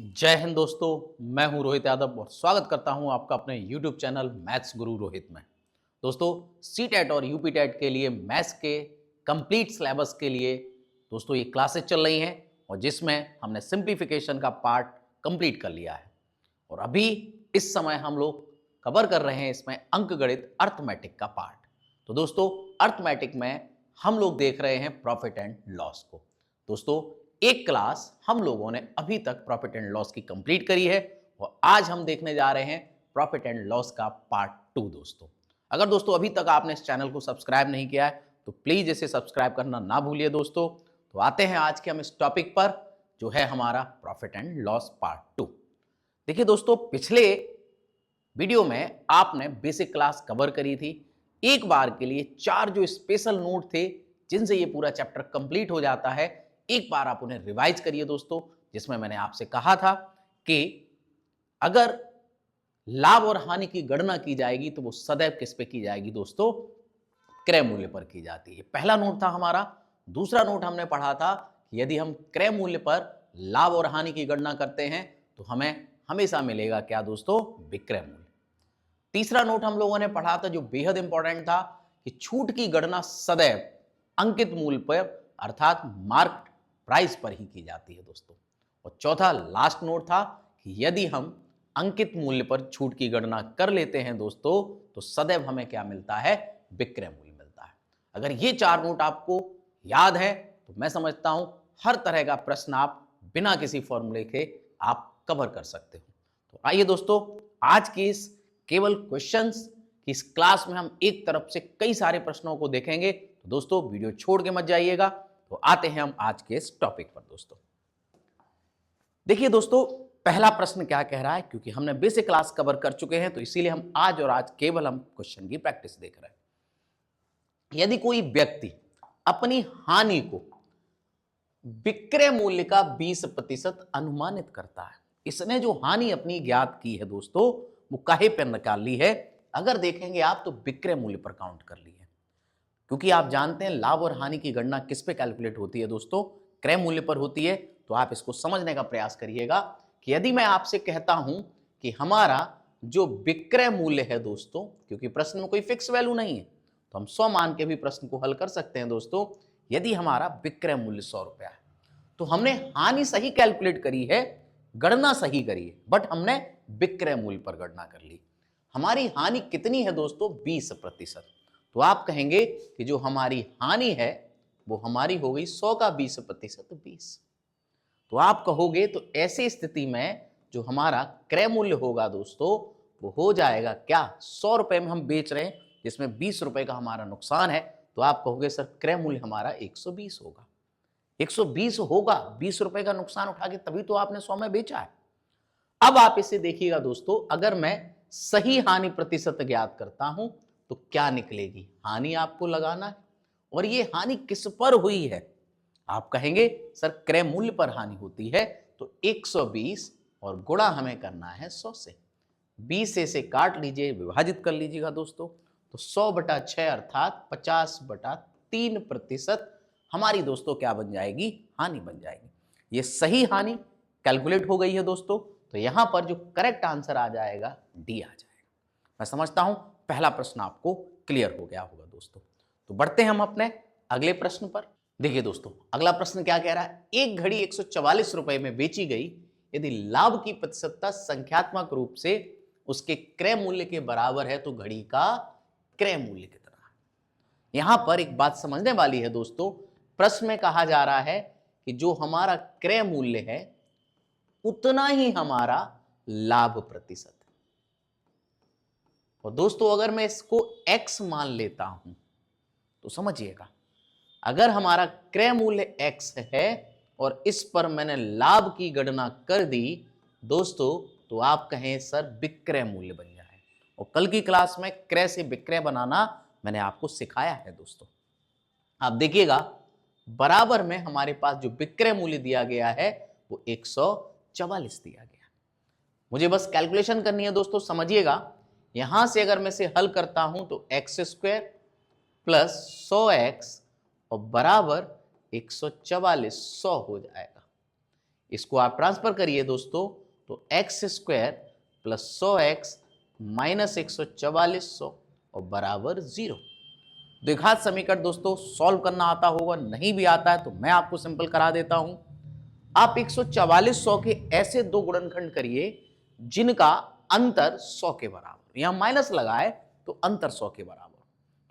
जय हिंद दोस्तों। मैं हूं रोहित यादव और स्वागत करता हूं आपका अपने YouTube चैनल मैथ्स गुरु रोहित में। दोस्तों, सी टेट और यूपी टेट के लिए मैथ्स के कंप्लीट सिलेबस के लिए दोस्तों ये क्लासेस चल रही हैं और जिसमें हमने सिंप्लीफिकेशन का पार्ट कंप्लीट कर लिया है और अभी इस समय हम लोग कवर कर रहे हैं इसमें अंकगणित अर्थमेटिक का पार्ट। तो दोस्तों, अर्थमेटिक में हम लोग देख रहे हैं प्रॉफिट एंड लॉस को। दोस्तों, एक क्लास हम लोगों ने अभी तक प्रॉफिट एंड लॉस की कंप्लीट करी है और आज हम देखने जा रहे हैं प्रॉफिट एंड लॉस का पार्ट 2। दोस्तों, अगर दोस्तों अभी तक आपने इस चैनल को सब्सक्राइब नहीं किया है तो प्लीज इसे सब्सक्राइब करना ना भूलिए। दोस्तों, तो आते हैं आज के हम इस टॉपिक पर जो है हमारा प्रॉफिट एंड लॉस पार्ट 2। देखिए दोस्तों, पिछले वीडियो में आपने बेसिक क्लास कवर करी थी। एक बार के लिए 4 जो स्पेशल नोट थे जिनसे ये पूरा चैप्टर कंप्लीट हो जाता है, एक बार आप उन्हें रिवाइज करिए दोस्तों, जिसमें मैंने आपसे कहा था कि अगर लाभ और हानि की गणना की जाएगी तो वो सदैव किस पे की जाएगी दोस्तों? क्रय मूल्य पर की जाती है। पहला नोट था हमारा। दूसरा नोट हमने पढ़ा था कि यदि हम क्रय मूल्य पर लाभ और हानि की गणना करते हैं तो हमें हमेशा मिलेगा क्या दोस्तों? विक्रय मूल्य। तीसरा नोट हम लोगों ने पढ़ा था जो बेहद इंपॉर्टेंट था कि छूट की गणना सदैव अंकित मूल्य पर अर्थात मार्क प्राइस पर ही की जाती है दोस्तों। और चौथा लास्ट नोट था कि यदि हम अंकित मूल्य पर छूट की गणना कर लेते हैं दोस्तों तो सदैव हमें क्या मिलता है? विक्रय मूल्य मिलता है। अगर ये 4 नोट आपको याद है तो मैं समझता हूं हर तरह का प्रश्न आप बिना किसी फॉर्मूले के आप कवर कर सकते हो। तो आइए दोस्तों, आज की इस केवल क्वेश्चंस की इस क्लास में हम एक तरफ से कई सारे प्रश्नों को देखेंगे। तो दोस्तों, वीडियो छोड़ के मत जाइएगा। तो आते हैं हम आज के इस टॉपिक पर। दोस्तों देखिए दोस्तों, पहला प्रश्न क्या कह रहा है, क्योंकि हमने बेसिक क्लास कवर कर चुके हैं तो इसीलिए हम आज केवल हम क्वेश्चन की प्रैक्टिस देख रहे हैं। यदि कोई व्यक्ति अपनी हानि को विक्रय मूल्य का 20% अनुमानित करता है, इसने जो हानि अपनी ज्ञात की है दोस्तों वो काहे पर निकाल ली है? अगर देखेंगे आप तो विक्रय मूल्य पर काउंट कर ली है, क्योंकि आप जानते हैं लाभ और हानि की गणना किस पे कैलकुलेट होती है दोस्तों? क्रय मूल्य पर होती है। तो आप इसको समझने का प्रयास करिएगा कि यदि मैं आपसे कहता हूं कि हमारा जो विक्रय मूल्य है दोस्तों, क्योंकि प्रश्न में कोई फिक्स वैल्यू नहीं है तो हम 100 मान के भी प्रश्न को हल कर सकते हैं दोस्तों। यदि हमारा विक्रय मूल्य 100 रुपया है तो हमने हानि सही कैलकुलेट करी है, गणना सही करी है, बट हमने विक्रय मूल्य पर गणना कर ली। हमारी हानि कितनी है दोस्तों? 20%। तो आप कहेंगे कि जो हमारी हानि है वो हमारी हो गई 100 का 20% 20। तो आप कहोगे तो ऐसी स्थिति में जो हमारा क्रय मूल्य होगा दोस्तों वो हो जाएगा क्या? 100 रुपए में हम बेच रहे हैं जिसमें 20 रुपए का हमारा नुकसान है, तो आप कहोगे सर क्रय मूल्य हमारा 120 होगा। 120 होगा, 20 रुपए का नुकसान उठा के तभी तो आपने 100 में बेचा है। अब आप इसे देखिएगा दोस्तों, अगर मैं सही हानि प्रतिशत ज्ञात करता हूं तो क्या निकलेगी? हानि आपको लगाना है और ये हानि किस पर हुई है? आप कहेंगे सर क्रय मूल्य पर हानि होती है, तो 120 और गुणा हमें करना है 100 से। 20 से काट लीजिए, विभाजित कर लीजिएगा दोस्तों, तो 100/6 अर्थात 50/3% हमारी दोस्तों क्या बन जाएगी? हानि बन जाएगी। ये सही हानि कैलकुलेट हो गई है दोस्तों। तो यहां पर जो करेक्ट आंसर आ जाएगा डी आ जाएगा। मैं समझता हूं पहला प्रश्न आपको क्लियर हो गया होगा दोस्तों। तो बढ़ते हैं हम अपने अगले प्रश्न पर। देखिए दोस्तों, अगला प्रश्न क्या कह रहा है? एक घड़ी 144 रुपए में बेची गई, यदि लाभ की प्रतिशतता संख्यात्मक रूप से उसके क्रय मूल्य के बराबर है तो घड़ी का क्रय मूल्य कितना है? यहां पर एक बात समझने वाली है दोस्तों। प्रश्न में कहा जा रहा है कि जो हमारा क्रय मूल्य है उतना ही हमारा लाभ प्रतिशत है। और दोस्तों अगर मैं इसको x मान लेता हूं तो समझिएगा, अगर हमारा क्रय मूल्य x है और इस पर मैंने लाभ की गणना कर दी दोस्तों, तो आप कहें सर विक्रय मूल्य बन जाए। और कल की क्लास में क्रय से विक्रय बनाना मैंने आपको सिखाया है दोस्तों। आप देखिएगा बराबर में हमारे पास जो विक्रय मूल्य दिया गया है वो 144 दिया गया। मुझे बस कैलकुलेशन करनी है दोस्तों, समझिएगा। यहां से अगर मैं इसे हल करता हूं तो x² प्लस 100x और बराबर 144 100 हो जाएगा। इसको आप ट्रांसफर करिए दोस्तों, तो x square plus 100x minus 14400 और बराबर 0। द्विघात समीकरण दोस्तों सॉल्व करना आता होगा, नहीं भी आता है तो मैं आपको सिंपल करा देता हूं। आप 14400 के ऐसे दो गुणनखंड करिए जिनका अंतर 100 के बराबर, यहां माइनस लगाए तो अंतर 100 के बराबर।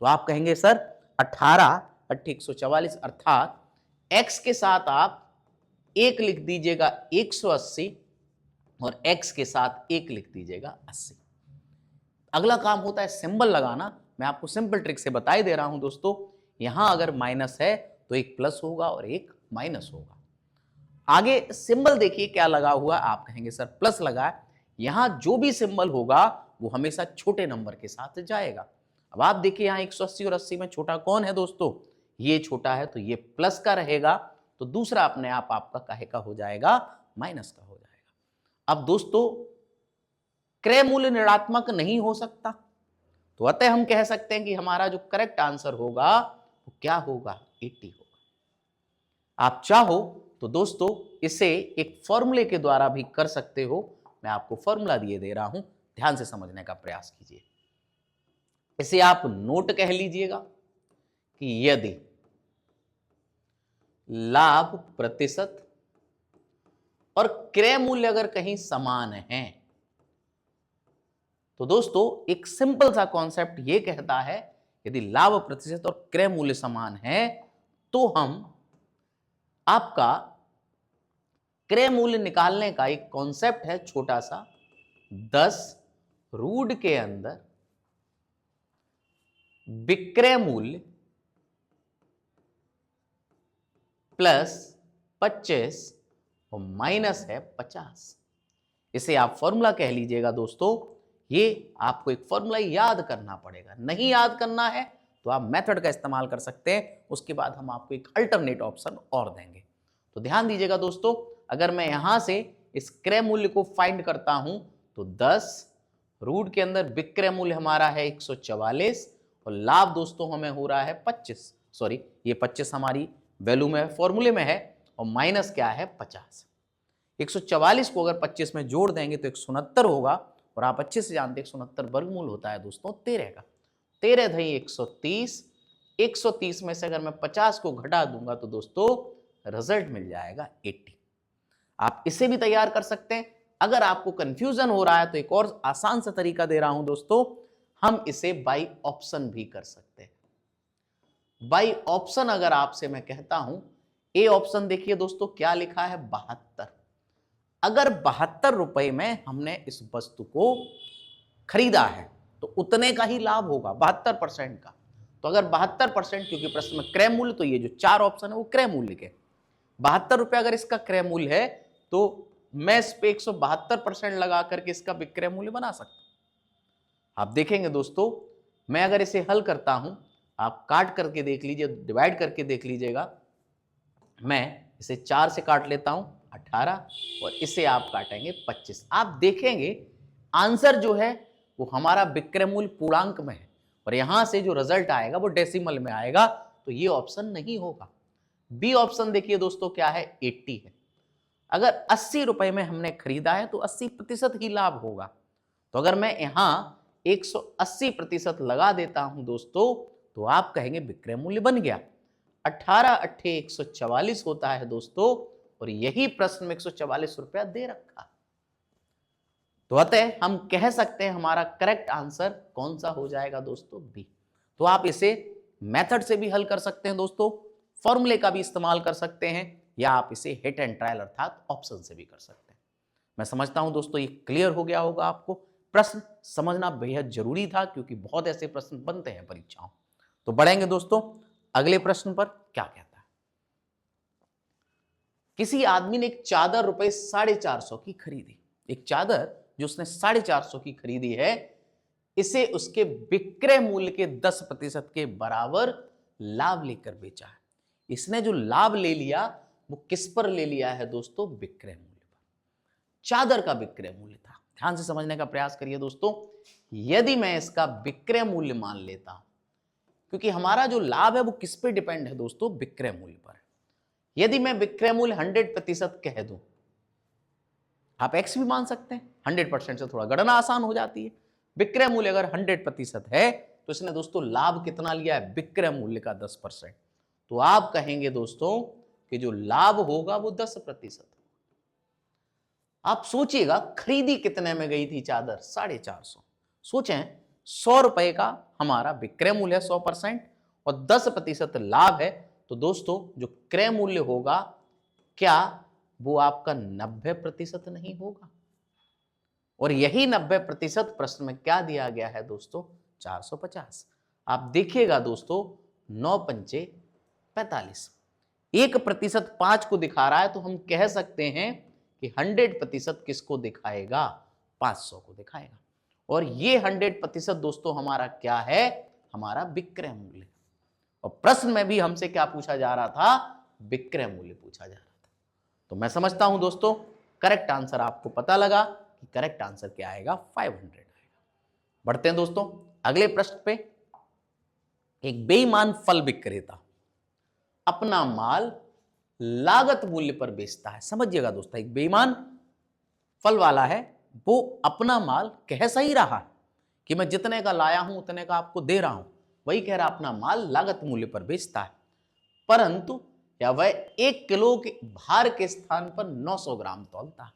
तो आप कहेंगे सर 18 144 अर्थात x के साथ आप 1 लिख दीजिएगा 180 और x के साथ 1 लिख दीजिएगा 80। अगला काम होता है सिंबल लगाना। मैं आपको सिंपल ट्रिक से बता ही दे रहा हूं दोस्तों, यहां अगर माइनस है तो एक प्लस होगा और एक माइनस होगा। आगे सिंबल देखिए क्या लगा हुआ, आप कहेंगे सर प्लस लगा है, यहां जो भी सिंबल होगा वो हमेशा छोटे नंबर के साथ जाएगा। अब आप देखिए यहां 180 और 80 में छोटा कौन है दोस्तों, ये छोटा है, तो ये प्लस का रहेगा, तो दूसरा अपने आप आपका काहे का हो जाएगा, माइनस का हो जाएगा। अब दोस्तों क्रय मूल्य ऋणात्मक नहीं हो सकता, तो अतः हम कह सकते हैं कि हमारा जो करेक्ट आंसर होगा वो क्या होगा, 80 होगा। आप चाहो तो दोस्तों इसे एक फॉर्मूले के द्वारा भी कर सकते हो, मैं आपको फॉर्मूला दिए दे रहा हूं, ध्यान से समझने का प्रयास कीजिए। इसे आप नोट कह लीजिएगा कि यदि लाभ प्रतिशत और क्रय मूल्य अगर कहीं समान है, तो दोस्तों एक सिंपल सा कॉन्सेप्ट यह कहता है यदि लाभ प्रतिशत और क्रय मूल्य समान है तो हम आपका क्रय मूल्य निकालने का एक कॉन्सेप्ट है छोटा सा, 10 रूट के अंदर विक्रय मूल्य प्लस 25 और माइनस है 50। इसे आप फॉर्मूला कह लीजिएगा दोस्तों। ये आपको एक फॉर्मूला याद करना पड़ेगा, नहीं याद करना है तो आप मेथड का इस्तेमाल कर सकते हैं, उसके बाद हम आपको एक अल्टरनेट ऑप्शन और देंगे। तो ध्यान दीजिएगा दोस्तों, अगर मैं यहां से इस क्रय मूल्य को फाइंड करता हूं तो 10 रूट के अंदर विक्रय मूल्य हमारा है 144 और लाभ दोस्तों हमें हो रहा है 25, सॉरी ये 25 हमारी वैल्यू में फॉर्मूले में है और माइनस क्या है 50। 144 को अगर 25 में जोड़ देंगे तो 169 होगा और आप अच्छे से जानते हैं 169 वर्गमूल होता है दोस्तों 13 का। 13 धई 130, 130 में से अगर मैं 50 को घटा दूंगा तो दोस्तों रिजल्ट मिल जाएगा 80। आप इसे भी तैयार कर सकते हैं। अगर आपको कंफ्यूजन हो रहा है तो एक और आसान सा तरीका दे रहा हूं दोस्तों, हम इसे बाई ऑप्शन भी कर सकते हैं। बाई ऑप्शन अगर आपसे मैं कहता हूं, ए ऑप्शन देखिए दोस्तों क्या लिखा है 72। अगर 72 रुपए में हमने इस वस्तु को खरीदा है तो उतने का ही लाभ होगा 72% का। तो अगर 72%, क्योंकि प्रश्न में क्रय मूल्य, तो ये जो 4 ऑप्शन है वो क्रय मूल्य के 72 रुपए अगर इसका क्रय मूल्य है तो मैं इस पे 172% लगा करके इसका विक्रय मूल्य बना सकता हूं। आप देखेंगे दोस्तों, मैं अगर इसे हल करता हूं, आप काट करके देख लीजिए, डिवाइड करके देख लीजिएगा, मैं इसे 4 से काट लेता हूं 18 और इसे आप काटेंगे 25। आप देखेंगे आंसर जो है वो हमारा विक्रय मूल्य पूर्णांक में है और यहां से जो रिजल्ट आएगा वो डेसिमल में आएगा, तो ये ऑप्शन नहीं होगा। बी ऑप्शन देखिए दोस्तों क्या है 80 है। अगर 80 रुपए में हमने खरीदा है तो 80% ही लाभ होगा। तो अगर मैं यहां 180% लगा देता हूं दोस्तों तो आप कहेंगे विक्रय मूल्य बन गया। 18 अट्ठे 144 होता है दोस्तों और यही प्रश्न में 144 रुपया दे रखा। तो अतः हम कह सकते हैं हमारा करेक्ट आंसर कौन सा हो जाएगा दोस्तों, बी। तो आप इसे मेथड से भी हल कर सकते हैं दोस्तों, फॉर्मूले का भी इस्तेमाल कर सकते हैं, या आप इसे हिट एंड ट्रायल अर्थात ऑप्शन से भी कर सकते हैं। मैं समझता हूं दोस्तों ये क्लियर हो गया होगा आपको। प्रश्न समझना बेहद जरूरी था क्योंकि बहुत ऐसे प्रश्न बनते हैं परीक्षाओं। तो बढ़ेंगे दोस्तों अगले प्रश्न पर। क्या कहता है, किसी आदमी ने एक चादर रुपए 450 की खरीदी। एक चादर जो उसने 450 की खरीदी है, इसे उसके विक्रय मूल्य के 10% के बराबर लाभ लेकर बेचा है। इसने जो लाभ ले लिया वो किस पर ले लिया है दोस्तों, विक्रय मूल्य पर। चादर का विक्रय मूल्य था, ध्यान से समझने का प्रयास करिए दोस्तों। यदि मैं इसका विक्रय मूल्य मान लेता हूं, क्योंकि हमारा जो लाभ है वो किस पे डिपेंड है दोस्तों, विक्रय मूल्य पर। यदि मैं विक्रय मूल्य 100% कह दूं आप x भी मान सकते हैं। 100% से थोड़ा गणना आसान हो जाती है। विक्रय मूल्य अगर 100% है तो इसने दोस्तों लाभ कितना लिया है? विक्रय मूल्य का 10%। तो आप कहेंगे दोस्तों कि जो लाभ होगा वो 10%। आप सोचिएगा खरीदी कितने में गई थी चादर? 450। सोचें 100 रुपए का हमारा विक्रय मूल्य है 100% और 10% लाभ है, तो दोस्तों जो क्रय मूल्य होगा क्या वो आपका 90% नहीं होगा? और यही 90% प्रश्न में क्या दिया गया है दोस्तों? 450। आप देखिएगा दोस्तों 9 पंचे 45, 1% 5 को दिखा रहा है, तो हम कह सकते हैं कि 100% किसको दिखाएगा? 500 को दिखाएगा। और ये 100% दोस्तों हमारा क्या है? हमारा विक्रय मूल्य। और प्रश्न में भी हमसे क्या पूछा जा रहा था? विक्रय मूल्य पूछा जा रहा था। तो मैं समझता हूं दोस्तों करेक्ट आंसर आपको पता लगा कि करेक्ट आंसर क्या आएगा? 500 आएगा। बढ़ते हैं दोस्तों अगले प्रश्न पे। एक बेईमान फल विक्रेता अपना माल लागत मूल्य पर बेचता है। समझिएगा दोस्तों, एक बेईमान फल वाला है, वो अपना माल कह सही रहा है कि मैं जितने का लाया हूं उतने का आपको दे रहा हूं, वही कह रहा अपना माल लागत मूल्य पर बेचता है, परंतु या वह 1 किलो के भार के स्थान पर 900 ग्राम तौलता है।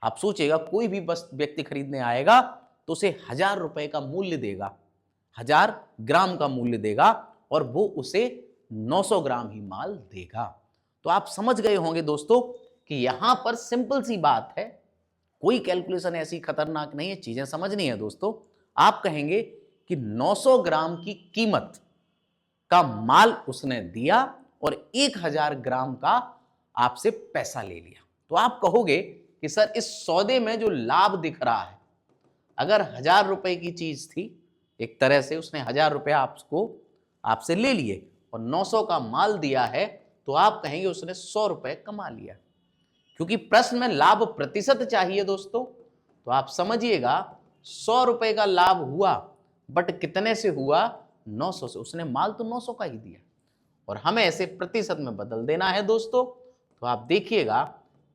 आप सोचिएगा कोई भी बस व्यक्ति खरीदने आएगा तो उसे 1000 रुपए का मूल्य देगा, 1000 ग्राम का मूल्य देगा और वो उसे 900 ग्राम ही माल देगा। तो आप समझ गए होंगे दोस्तों कि यहां पर सिंपल सी बात है, कोई कैलकुलेशन ऐसी खतरनाक नहीं है, चीजें समझनी है दोस्तों। आप कहेंगे कि 900 ग्राम की कीमत का माल उसने दिया और 1000 ग्राम का आपसे पैसा ले लिया। तो आप कहोगे कि सर इस सौदे में जो लाभ दिख रहा है, अगर 1000 रुपए की चीज थी, एक तरह से उसने 1000 रुपए आपसे ले लिए और 900 का माल दिया है, तो आप कहेंगे उसने 100 रुपए कमा लिया। क्योंकि प्रश्न में लाभ प्रतिशत चाहिए दोस्तों, तो आप समझिएगा 100 रुपए का लाभ हुआ, बट कितने से हुआ? 900 से। उसने माल तो 900 का ही दिया और हमें ऐसे प्रतिशत में बदल देना है दोस्तों। तो आप देखिएगा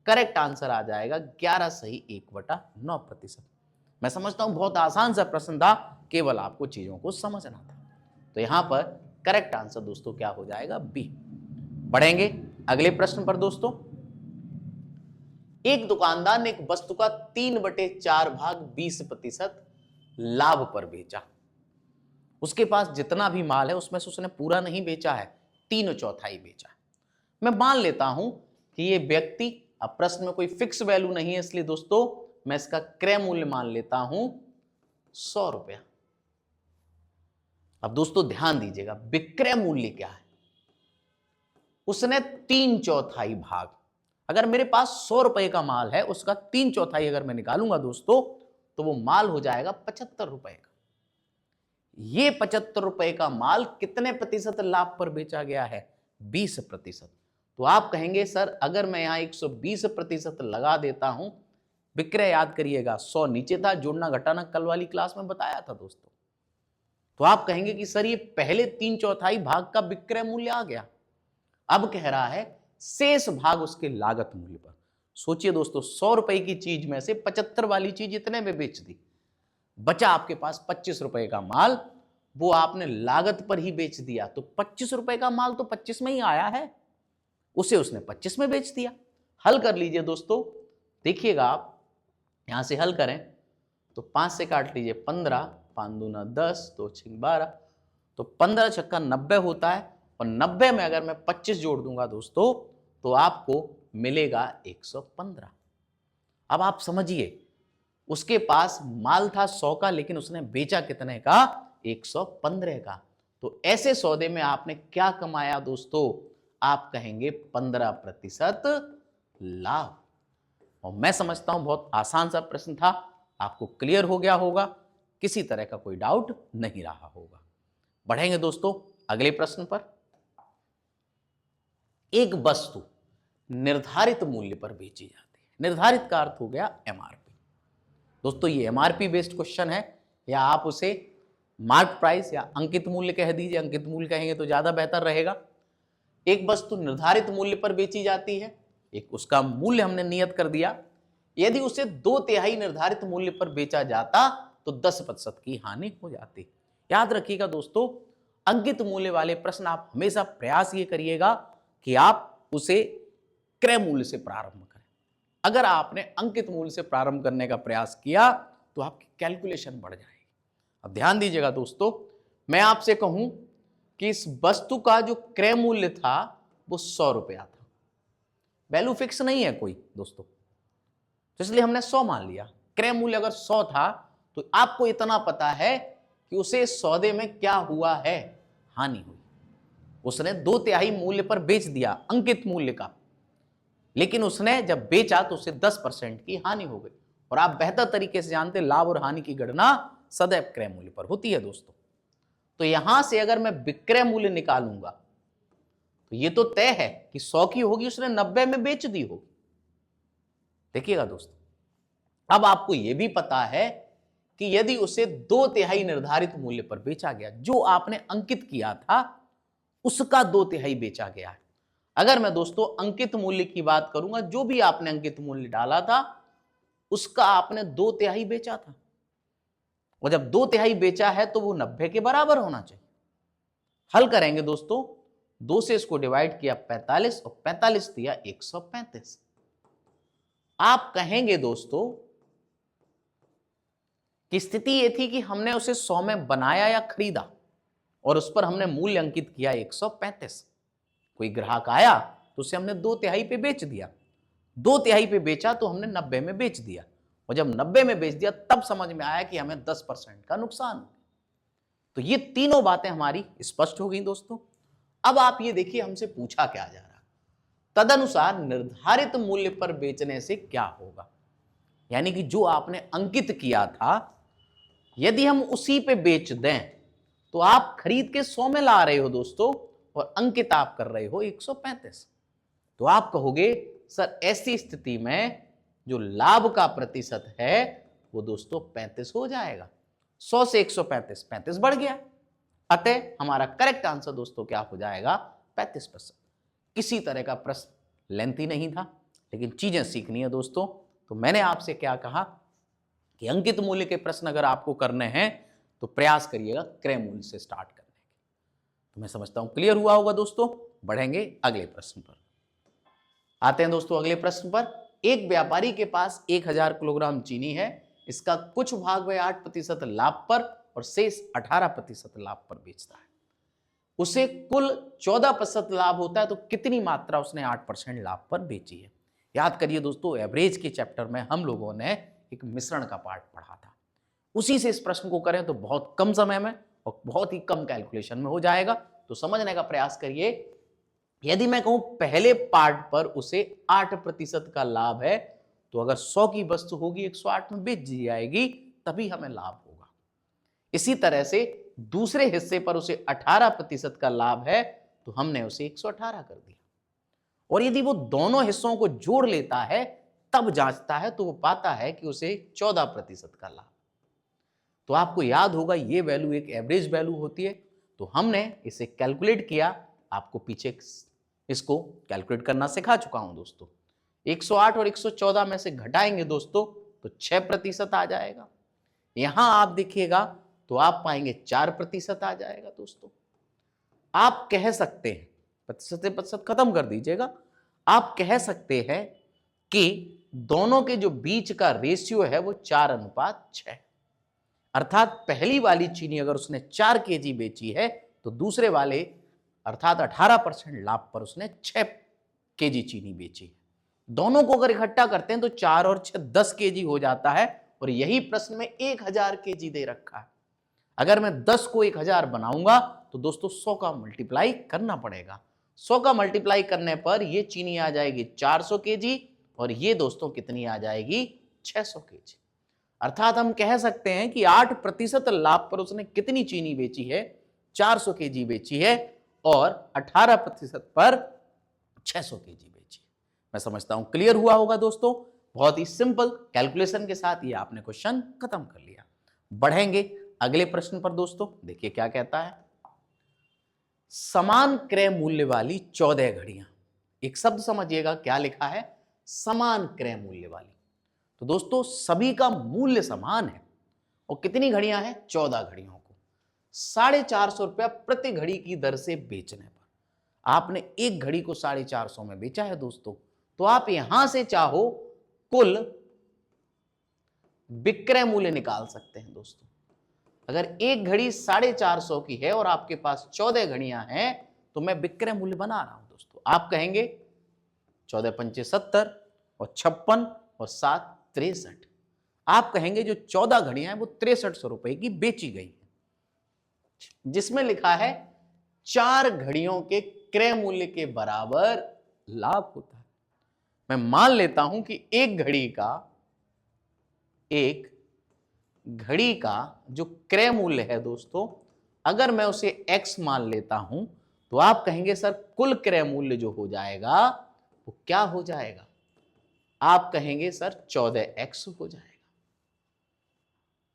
करेक्ट आंसर आ जाएगा 11 सही 1/9%। मैं समझता हूं बहुत आसान सा प्रश्न था, केवल आपको चीजों को समझना था। तो यहां पर करेक्ट आंसर दोस्तों क्या हो जाएगा? बी। बढ़ेंगे अगले प्रश्न पर दोस्तों। एक दुकानदार ने एक वस्तु का 3/4 भाग 20% लाभ पर बेचा। उसके पास जितना भी माल है उसमें से उसने पूरा नहीं बेचा है, 3/4 बेचा। मैं मान लेता हूं कि ये व्यक्ति, अब प्रश्न में कोई फिक्स वैल्यू नहीं है, इसलिए दोस्तों मैं इसका क्रय मूल्य मान लेता हूं 100 रुपया। अब दोस्तों ध्यान दीजिएगा विक्रय मूल्य क्या है? उसने 3/4 भाग, अगर मेरे पास 100 रुपए का माल है, उसका 3/4 अगर मैं निकालूंगा दोस्तों, तो वो माल हो जाएगा 75 रुपए का। ये 75 रुपए का माल कितने प्रतिशत लाभ पर बेचा गया है? 20%। तो आप कहेंगे सर अगर मैं यहां 120% लगा देता हूं, विक्रय याद करिएगा 100 नीचे था, जोड़ना घटाना कल वाली क्लास में बताया था दोस्तों। तो आप कहेंगे कि सर ये पहले 3/4 भाग का विक्रय मूल्य आ गया, अब कह रहा है शेष भाग उसके लागत मूल्य पर। सोचिए दोस्तों 100 रुपए की चीज में से 75 वाली चीज इतने में बेच दी, बचा आपके पास 25 रुपए का माल, वो आपने लागत पर ही बेच दिया। तो 25 रुपए का माल तो 25 में ही आया है, उसे उसने 25 में बेच दिया। हल कर लीजिए दोस्तों, देखिएगा आप यहां से हल करें तो 5 से काट लीजिए 15, 5 दूना 10, 2 6 12, तो 15 छक्का 90 होता है और 90 में अगर मैं 25 जोड़ दूंगा दोस्तों तो आपको मिलेगा 115। अब आप समझिए उसके पास माल था 100 का, लेकिन उसने बेचा कितने का? 115 का। तो ऐसे सौदे में आपने क्या कमाया दोस्तों? आप कहेंगे 15% लाभ। और मैं समझता हूं बहुत आसान सा प्रश्न था, आपको क्लियर हो गया होगा, किसी तरह का कोई डाउट नहीं रहा होगा। बढ़ेंगे दोस्तों अगले प्रश्न पर। एक वस्तु निर्धारित मूल्य पर बेची जाती है। निर्धारित का अर्थ हो गया एमआरपी। दोस्तों ये एमआरपी बेस्ड क्वेश्चन है, या आप उसे मार्क प्राइस या अंकित मूल्य कह दीजिए, अंकित मूल्य कहेंगे तो ज्यादा बेहतर रहेगा। एक वस्तु निर्धारित मूल्य पर बेची जाती है, एक उसका मूल्य हमने नियत कर दिया, यदि उसे 2/3 निर्धारित मूल्य पर बेचा जाता तो 10% की हानि हो जाती। याद रखिएगा दोस्तों, अंकित मूल्य वाले प्रश्न आप हमेशा प्रयास ये करिएगा कि आप उसे क्रय मूल्य से प्रारंभ करें। अगर आपने अंकित मूल्य से प्रारंभ करने का प्रयास किया तो आपकी कैलकुलेशन बढ़ जाएगी। अब ध्यान दीजिएगा दोस्तों, मैं आपसे कहूं कि इस वस्तु का जो क्रय मूल्य था वो 100 रुपया था। वैल्यू फिक्स नहीं है कोई दोस्तों, तो इसलिए हमने 100 मान लिया। क्रय मूल्य अगर 100 था तो आपको इतना पता है कि उसे सौदे में क्या हुआ है, हानि हुई। उसने 2/3 मूल्य पर बेच दिया अंकित मूल्य का, लेकिन उसने जब बेचा तो उसे 10% की हानि हो गई। और आप बेहतर तरीके से जानते हैं लाभ और हानि की गणना सदैव क्रय मूल्य पर होती है दोस्तों। तो यहां से अगर मैं विक्रय मूल्य निकालूंगा तो ये तो तय है कि 100 की होगी, उसने 90 में बेच दी होगी। देखिएगा दोस्तों, अब आपको यह भी पता है कि यदि उसे 2/3 निर्धारित मूल्य पर बेचा गया, जो आपने अंकित किया था उसका 2/3 बेचा गया है। अगर मैं दोस्तों अंकित मूल्य की बात करूंगा, जो भी आपने अंकित मूल्य डाला था उसका आपने 2/3 बेचा था, और जब 2/3 बेचा है तो वो 90 के बराबर होना चाहिए। हल करेंगे दोस्तों, 2 से इसको डिवाइड किया 45 और 45 दिया 135। आप कहेंगे दोस्तों कि स्थिति ये थी कि हमने उसे 100 में बनाया या खरीदा और उस पर हमने मूल्य अंकित किया 135। कोई ग्राहक आया तो उसे हमने 2/3 पे बेच दिया, 2/3 पे बेचा तो हमने 90 में बेच दिया, और जब 90 में बेच दिया तब समझ में आया कि हमें 10% का नुकसान हो। तो ये तीनों बातें हमारी स्पष्ट हो गई दोस्तों। अब आप ये देखिए हमसे पूछा क्या जा रहा है, तदनुसार निर्धारित मूल्य पर बेचने से क्या होगा। यानी कि जो आपने अंकित किया था यदि हम उसी पे बेच दें तो आप खरीद के 100 में ला रहे हो दोस्तों, और अंकित आप कर रहे हो 135। तो आप कहोगे सर ऐसी स्थिति में जो लाभ का प्रतिशत है वो दोस्तों 35 हो जाएगा। 100 से 135, 35 बढ़ गया। अतः हमारा करेक्ट आंसर दोस्तों क्या हो जाएगा, 35%। किसी तरह का प्रश्न लेंथी नहीं था, लेकिन चीजें सीखनी है दोस्तों। तो मैंने आपसे क्या कहा कि अंकित मूल्य के प्रश्न अगर आपको करने हैं तो प्रयास करिएगा क्रय मूल्य से स्टार्ट करने के। तो मैं समझता हूं क्लियर हुआ होगा दोस्तों। बढ़ेंगे अगले प्रश्न पर। आते हैं दोस्तों अगले प्रश्न पर। एक व्यापारी के पास 1000 किलोग्राम चीनी है, इसका कुछ भाग वह 8% लाभ पर और शेष 18% लाभ पर बेचता है। उसे कुल 14% लाभ होता है, तो कितनी मात्रा उसने 8% लाभ पर बेची है। याद करिए दोस्तों, एवरेज के चैप्टर में हम लोगों ने एक मिश्रण का पार्ट पढ़ा था, उसी से इस प्रश्न को करें तो बहुत कम समय में और बहुत ही कम कैलकुलेशन में हो जाएगा। तो समझने का प्रयास करिए। यदि मैं कहूं पहले पार्ट पर उसे 8% का लाभ है, तो अगर 100 की वस्तु होगी 108 में बेच दी जाएगी, तभी हमें लाभ होगा। इसी तरह से दूसरे हिस्से पर उसे 18% का लाभ है, तो हमने उसे 118 कर दिया। और यदि वो दोनों हिस्सों को जोड़ लेता है तब जांचता है, तो वो पाता है कि उसे 14% का लाभ। तो आपको याद होगा ये वैल्यू एक एवरेज वैल्यू होती है। तो हमने इसे कैलकुलेट किया, आपको पीछे इसको कैलकुलेट करना सिखा चुका हूं दोस्तों। 108 और 114 में से घटाएंगे दोस्तों तो 6% आ जाएगा। यहां आप देखिएगा तो आप पाएंगे 4% आ जाएगा दोस्तों। आप कह सकते हैं, प्रतिशत खत्म कर दीजिएगा, आप कह सकते हैं कि दोनों के जो बीच का रेशियो है वो 4:6। अर्थात पहली वाली चीनी अगर उसने 4 केजी बेची है तो दूसरे वाले अर्थात 18% लाभ पर उसने 6 केजी चीनी बेची। दोनों को अगर इकट्ठा करते हैं तो 4 और 6 10 केजी हो जाता है, और यही प्रश्न में 1000 केजी दे रखा है। अगर मैं 10 को 1000 बनाऊंगा तो दोस्तों 100 का मल्टीप्लाई करना पड़ेगा। 100 का मल्टीप्लाई करने पर ये चीनी आ जाएगी 400 केजी, और ये दोस्तों कितनी आ जाएगी, 600 केजी। अर्थात हम कह सकते हैं कि 8% लाभ पर उसने कितनी चीनी बेची है, 400 केजी बेची है, और 18% पर 600 केजी बेची है। मैं समझता हूं क्लियर हुआ होगा दोस्तों। बहुत ही सिंपल कैलकुलेशन के साथ ये आपने क्वेश्चन खत्म कर लिया। बढ़ेंगे अगले प्रश्न पर दोस्तों। देखिए क्या कहता है, समान क्रय मूल्य वाली 14 घड़ियां। एक शब्द समझिएगा क्या लिखा है, समान क्रय मूल्य वाली। तो दोस्तों सभी का मूल्य समान है और कितनी घड़ियां हैं? 14 घड़ियों को 450 रुपया प्रति घड़ी की दर से बेचने पर आपने एक घड़ी को 450 में बेचा है दोस्तों, तो आप यहां से चाहो कुल विक्रय मूल्य निकाल सकते हैं दोस्तों। अगर एक घड़ी 450 की है और आपके पास 14 घड़ियां हैं तो मैं विक्रय मूल्य बना रहा हूं दोस्तों। आप कहेंगे 14 पंचे 70 और 56 और 7 63। आप कहेंगे जो 14 घड़ियां हैं वो 6300 रुपए की बेची गई है, जिसमें लिखा है 4 घड़ियों के क्रय मूल्य के बराबर लाभ होता है। मैं मान लेता हूं कि एक घड़ी का जो क्रय मूल्य है दोस्तों, अगर मैं उसे x मान लेता हूं तो आप कहेंगे सर कुल क्रय मूल्य जो हो जाएगा वो क्या हो जाएगा? आप कहेंगे सर 14x हो जाएगा,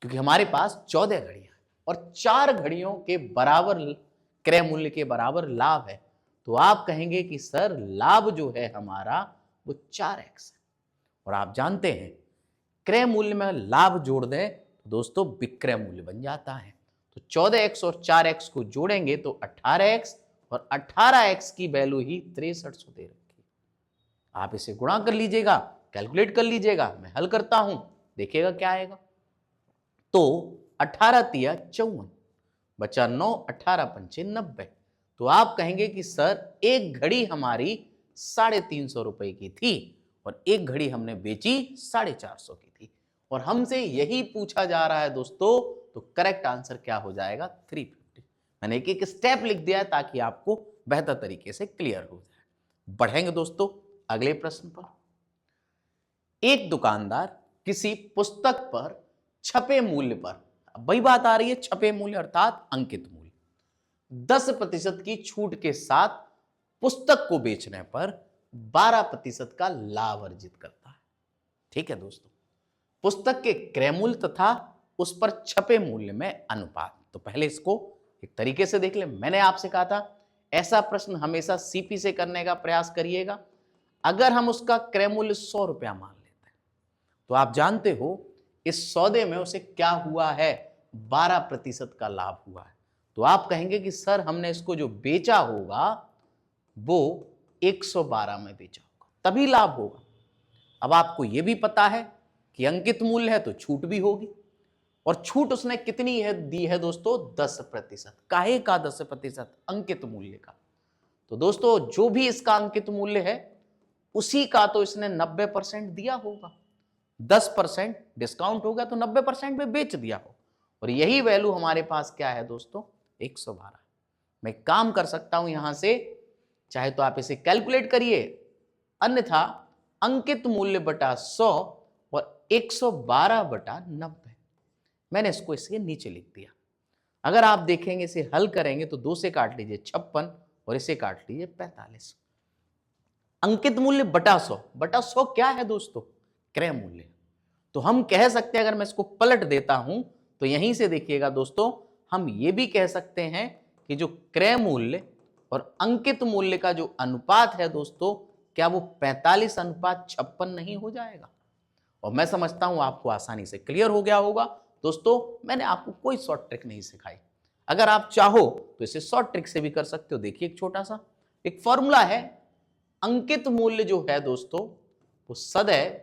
क्योंकि हमारे पास 14 घड़ियां हैं और 4 घड़ियों के बराबर क्रय मूल्य के बराबर लाभ है, तो आप कहेंगे कि सर लाभ जो है हमारा वो 4x है। और आप जानते हैं क्रय मूल्य में लाभ जोड़ दें तो दोस्तों विक्रय मूल्य बन जाता है। तो 14x और 4x को जोड़ेंगे तो 18x और 18x की वैल्यू ही 6300 दे रखी है। आप इसे गुणा कर लीजिएगा, कैलकुलेट कर लीजिएगा, मैं हल करता हूं, देखिएगा क्या आएगा। तो 18 तिया 54 बचा 9, 18 पंचे 90। तो आप कहेंगे कि सर एक घड़ी हमारी 350 रुपए की थी और एक घड़ी हमने बेची 450 की थी और हमसे यही पूछा जा रहा है दोस्तों, तो करेक्ट आंसर क्या हो जाएगा? 350। मैंने एक एक स्टेप लिख दिया है ताकि आपको बेहतर तरीके से क्लियर हो जाए। बढ़ेंगे दोस्तों अगले प्रश्न पर। एक दुकानदार किसी पुस्तक पर छपे मूल्य पर, वही बात आ रही है छपे मूल्य अर्थात अंकित मूल्य, 10% की छूट के साथ पुस्तक को बेचने पर 12% का लाभ अर्जित करता है। ठीक है दोस्तों, पुस्तक के क्रय मूल्य तथा उस पर छपे मूल्य में अनुपात। तो पहले इसको एक तरीके से देख ले। मैंने आपसे कहा था ऐसा प्रश्न हमेशा सीपी से करने का प्रयास करिएगा। अगर हम उसका क्रय मूल्य 100 रुपया मान लेते हैं तो आप जानते हो इस सौदे में उसे क्या हुआ है? 12% का लाभ हुआ है। तो आप कहेंगे कि सर हमने इसको जो बेचा होगा वो 112 में बेचा होगा, तभी लाभ होगा। अब आपको यह भी पता है कि अंकित मूल्य है तो छूट भी होगी, और छूट उसने कितनी है दी है दोस्तों? 10%। काहे का 10%? अंकित मूल्य का। तो दोस्तों जो भी इसका अंकित मूल्य है उसी का तो इसने 90% दिया होगा। 10% डिस्काउंट हो गया तो 90% में बेच दिया हो, और यही वैल्यू हमारे पास क्या है दोस्तों? 112। मैं काम कर सकता हूं यहां से, चाहे तो आप इसे कैलकुलेट करिए, अन्यथा अंकित मूल्य बटा 100 और 112 बटा 90। मैंने इसको इसके नीचे लिख दिया। अगर आप देखेंगे इसे हल करेंगे तो 2 से काट लीजिए 56 और इसे काट लीजिए 45। अंकित मूल्य बटा 100 क्या है दोस्तों? क्रय मूल्य। तो हम कह सकते हैं, अगर मैं इसको पलट देता हूं तो यहीं से देखिएगा दोस्तों, हम ये भी कह सकते हैं कि जो क्रय मूल्य और अंकित मूल्य का जो अनुपात है दोस्तों, क्या वो 45:56 नहीं हो जाएगा? और मैं समझता हूं आपको आसानी से क्लियर हो गया होगा। दोस्तों मैंने आपको कोई शॉर्ट ट्रिक नहीं सिखाई, अगर आप चाहो तो इसे शॉर्ट ट्रिक से भी कर सकते हो। देखिए एक छोटा सा एक फॉर्मूला है, अंकित मूल्य जो है दोस्तों वो सदैव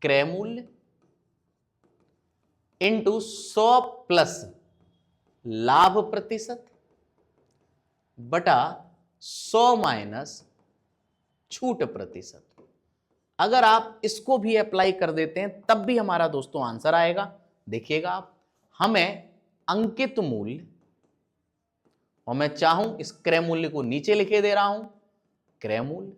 क्रय मूल्य इंटू 100 प्लस लाभ प्रतिशत बटा 100 माइनस छूट प्रतिशत। अगर आप इसको भी अप्लाई कर देते हैं तब भी हमारा दोस्तों आंसर आएगा। देखिएगा आप, हमें अंकित मूल्य, और मैं चाहूं इस क्रय मूल्य को नीचे लिखे दे रहा हूं, क्रय मूल्य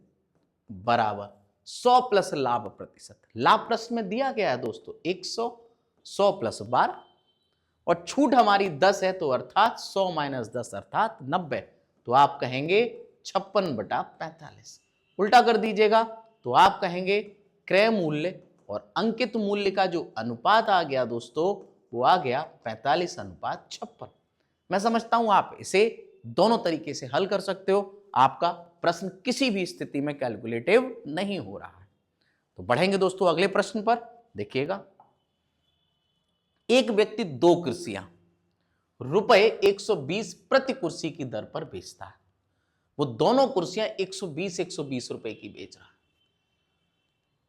बराबर 100 प्लस लाभ प्रतिशत। लाभ प्रश्न में दिया गया है दोस्तों 100, 100 प्लस 12, और छूट हमारी 10 है तो अर्थात 100 माइनस 10 अर्थात 90। तो आप कहेंगे 56/45। उल्टा कर दीजिएगा तो आप कहेंगे क्रय मूल्य और अंकित मूल्य का जो अनुपात आ गया दोस्तों वो आ गया 45:56। मैं समझता हूं आप इसे दोनों तरीके से हल कर सकते हो, आपका प्रश्न किसी भी स्थिति में कैलकुलेटिव नहीं हो रहा है। तो बढ़ेंगे दोस्तों अगले प्रश्न पर। देखिएगा, एक व्यक्ति 2 कुर्सियां रुपए 120 प्रति कुर्सी की दर पर बेचता है। वो दोनों कुर्सियां 120 रुपए की बेच रहा है।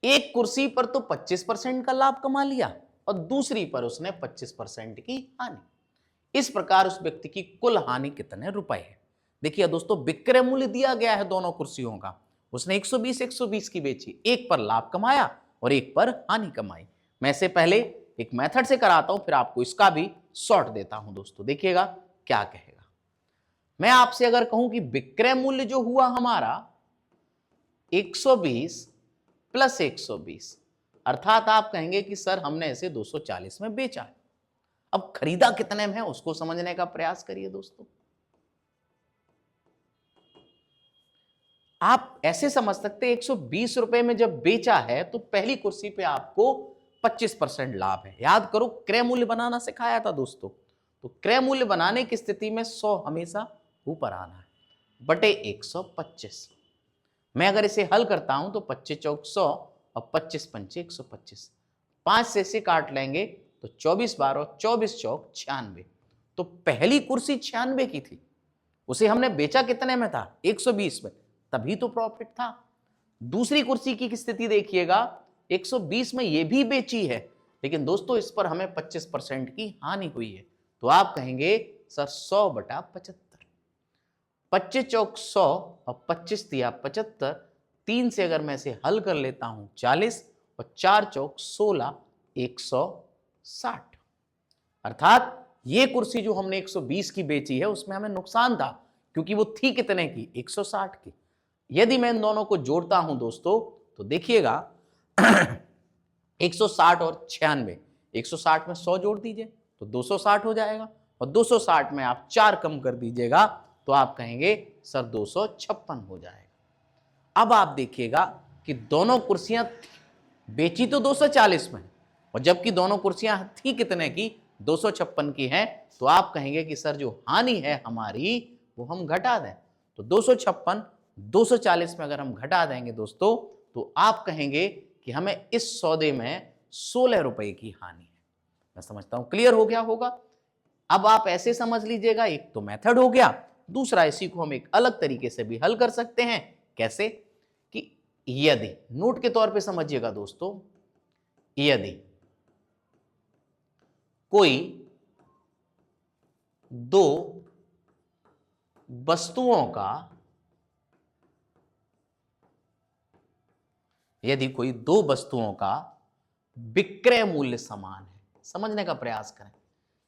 एक कुर्सी पर तो 25% का लाभ कमा लिया और दूसरी पर उसने 25% की हानि। इस प्रकार उस व्यक्ति की कुल हानि कितने रुपए है? देखिए दोस्तों, विक्रय मूल्य दिया गया है दोनों कुर्सियों का। उसने 120 की बेची, एक पर लाभ कमाया और एक पर हानि कमाई। मैं इसे पहले एक मेथड से कराता हूं, फिर आपको इसका भी शॉर्ट देता हूं दोस्तों। देखिएगा क्या कहेगा। मैं आपसे अगर कहूं कि विक्रय मूल्य जो हुआ हमारा 120 प्लस 120, अर्थात आप कहेंगे कि सर हमने इसे 240 में बेचा है। अब खरीदा कितने में है उसको समझने का प्रयास करिए दोस्तों। आप ऐसे समझ सकते हैं 120 रुपए में जब बेचा है तो पहली कुर्सी पे आपको 25% लाभ है। याद करो, क्रय मूल्य बनाना सिखाया था दोस्तों। तो क्रय मूल्य बनाने की स्थिति में 100 हमेशा ऊपर आना है, बटे 125। मैं अगर इसे हल करता हूं तो 25 चौक 100 और 25 पंचे 125, 5 से काट लेंगे तो 24 12 24 चौक 96। तो पहली कुर्सी 96 की थी, उसे हमने बेचा कितने में था? 120 में, तभी तो प्रॉफिट था। दूसरी कुर्सी की स्थिति देखिएगा, 120 में ये भी बेची है, लेकिन दोस्तों इस पर हमें 25% की हानि हुई है। तो आप कहेंगे सर 100 बटा 75, 25 चौक 100 और 25 दिया 75, 3 से अगर मैं इसे हल कर लेता हूं 40 और 4 चौक 16, 160। अर्थात ये कुर्सी जो हमने 120 की बेची है उसमें हमें नुकसान था, क्योंकि वो थी कितने की? 160 की। यदि मैं इन दोनों को जोड़ता हूं दोस्तों तो देखिएगा 160 और 96, 160 में 100 जोड़ दीजिए तो 260 हो जाएगा, और 260 में आप 4 कम कर दीजिएगा तो आप कहेंगे सर 256 हो जाएगा। अब आप देखिएगा कि दोनों कुर्सियां बेची तो 240 में, और जबकि दोनों कुर्सियां थी कितने की? 256 की हैं। तो आप कहेंगे कि सर जो हानि है हमारी वो हम घटा दें। तो 256 240 में अगर हम घटा देंगे दोस्तों तो आप कहेंगे कि हमें इस सौदे में 16 रुपए की हानि है। मैं समझता हूं क्लियर हो गया होगा। अब आप ऐसे समझ लीजिएगा, एक तो मेथड हो गया, दूसरा इसी को हम एक अलग तरीके से भी हल कर सकते हैं। कैसे? कि यदि, नोट के तौर पे समझिएगा दोस्तों, यदि कोई दो वस्तुओं का, यदि कोई दो वस्तुओं का विक्रय मूल्य समान है, समझने का प्रयास करें।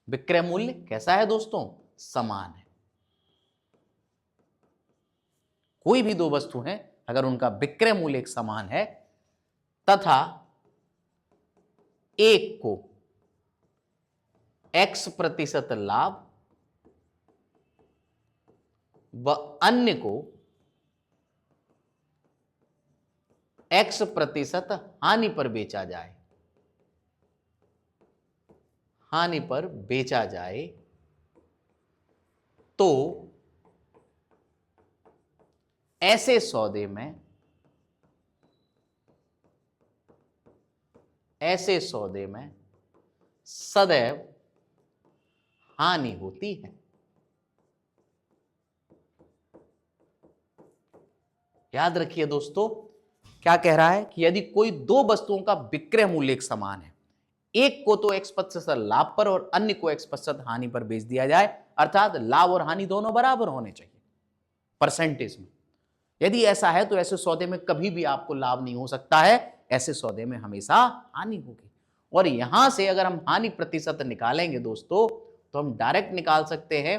विक्रय मूल्य कैसा है दोस्तों? समान है। कोई भी दो वस्तु हैं, अगर उनका विक्रय मूल्य एक समान है तथा एक को X% लाभ व अन्य को X% हानि पर बेचा जाए, हानि पर बेचा जाए, तो ऐसे सौदे में, ऐसे सौदे में सदैव हानि होती है। याद रखिए दोस्तों, क्या कह रहा है कि यदि कोई दो वस्तुओं का विक्रय मूल्य एक समान है, एक को तो X% लाभ पर और अन्य को X% हानि पर बेच दिया जाए, अर्थात लाभ और हानि दोनों बराबर होने चाहिए परसेंटेज में। यदि ऐसा है तो ऐसे सौदे में कभी भी आपको लाभ नहीं हो सकता है, ऐसे सौदे में हमेशा हानि होगी। और यहां से अगर हम हानि प्रतिशत निकालेंगे दोस्तों तो हम डायरेक्ट निकाल सकते हैं।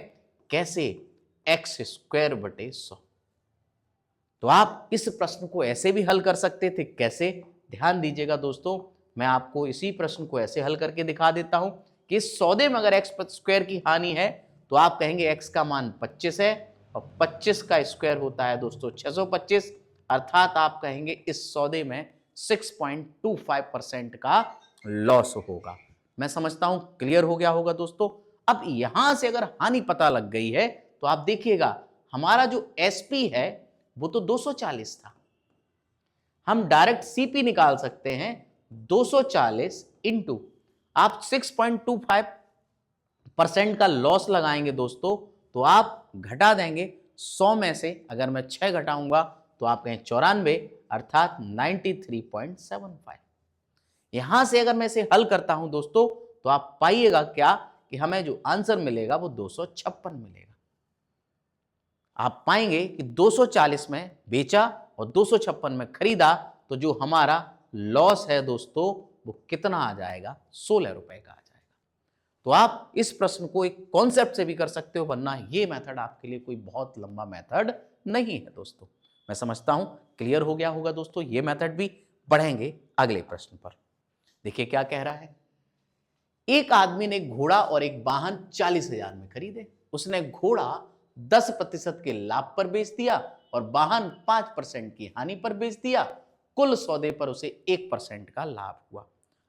कैसे? x² बटे 100। तो आप इस प्रश्न को ऐसे भी हल कर सकते थे। कैसे? ध्यान दीजिएगा दोस्तों, मैं आपको इसी प्रश्न को ऐसे हल करके दिखा देता हूं कि इस सौदे में अगर x² की हानि है तो आप कहेंगे x का मान 25 है और 25 का स्क्वायर होता है दोस्तों 625, अर्थात आप कहेंगे इस सौदे में 6.25% का लॉस होगा। मैं समझता हूं क्लियर हो गया होगा दोस्तों। अब यहां से अगर हानि पता लग गई है तो आप देखिएगा हमारा जो SP है वो तो 240 था, हम डायरेक्ट CP निकाल सकते हैं 240 इंटू आप 6.25% का लॉस लगाएंगे दोस्तों, तो आप घटा देंगे 100 में से, अगर मैं 6 घटाऊंगा तो आप कहें 94, अर्थात 93.75। यहां से अगर मैं इसे हल करता हूं दोस्तों, तो आप पाइएगा क्या कि हमें जो आंसर मिलेगा वो 256 मिलेगा। आप पाएंगे कि 240 में बेचा और 256 में खरीदा, तो जो हमारा लॉस है दोस्तों वो कितना आ जाएगा, 16 रुपए का आ जाएगा। तो आप इस प्रश्न को एक कॉन्सेप्ट से भी कर सकते हो, वरना ये मेथड आपके लिए कोई बहुत लंबा मेथड नहीं है दोस्तों। मैं समझता हूं क्लियर हो गया होगा दोस्तों ये मेथड भी। बढ़ेंगे अगले प्रश्न पर। देखिए क्या कह रहा है। एक आदमी ने घोड़ा और एक वाहन 40,000 में खरीदे। उसने घोड़ा 10% के लाभ पर बेच दिया और वाहन 5% की हानि पर बेच दिया। कुल सौदे पर उसे 1% का लाभ हुआ।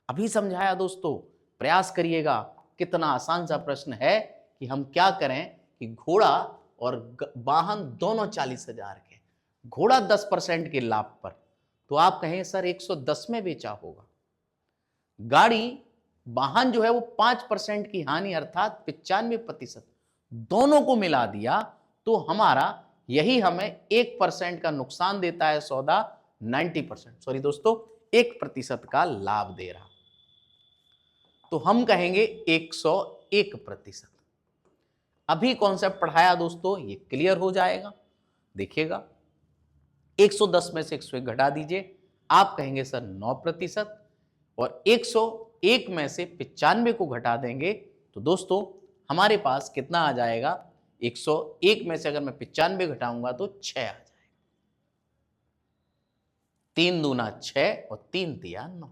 अभी समझाया दोस्तों, प्रयास करिएगा। कितना आसान सा प्रश्न है कि हम क्या करें कि घोड़ा और वाहन दोनों 40,000 के, घोड़ा 10% के लाभ पर, तो आप कहें सर 110 में बेचा होगा। गाड़ी, वाहन जो है वो 5% की हानि अर्थात 95%, दोनों को मिला दिया तो हमारा यही हमें 1% का नुकसान देता है सौदा, 90%, सॉरी दोस्तों 1% का लाभ दे रहा, तो हम कहेंगे 101%। अभी कॉन्सेप्ट पढ़ाया दोस्तों, ये क्लियर हो जाएगा। देखिएगा 110 में से 101 घटा दीजिए, आप कहेंगे सर 9%, और 101 में से 95 को घटा देंगे तो दोस्तों हमारे पास कितना आ जाएगा, 101 में से अगर मैं 95 घटाऊंगा तो 6 आ जाएगा। 3 दूना 6 और 3 तिया 9।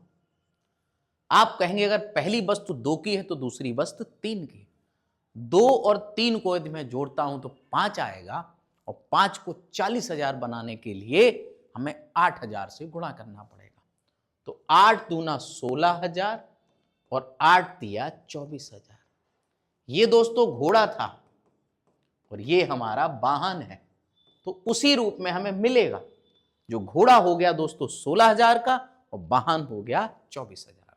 आप कहेंगे अगर पहली वस्तु 2 की है तो दूसरी वस्तु 3 की। 2 और 3 को यदि मैं जोड़ता हूं तो 5 आएगा, और 5 को 40,000 बनाने के लिए हमें 8,000 से गुणा करना पड़ेगा। तो 8 दूना 16,000 और 8 तिया 24,000। ये दोस्तों घोड़ा था और ये हमारा वाहन है, तो उसी रूप में हमें मिलेगा। जो घोड़ा हो गया दोस्तों 16,000 का और वाहन हो गया 24,000 का।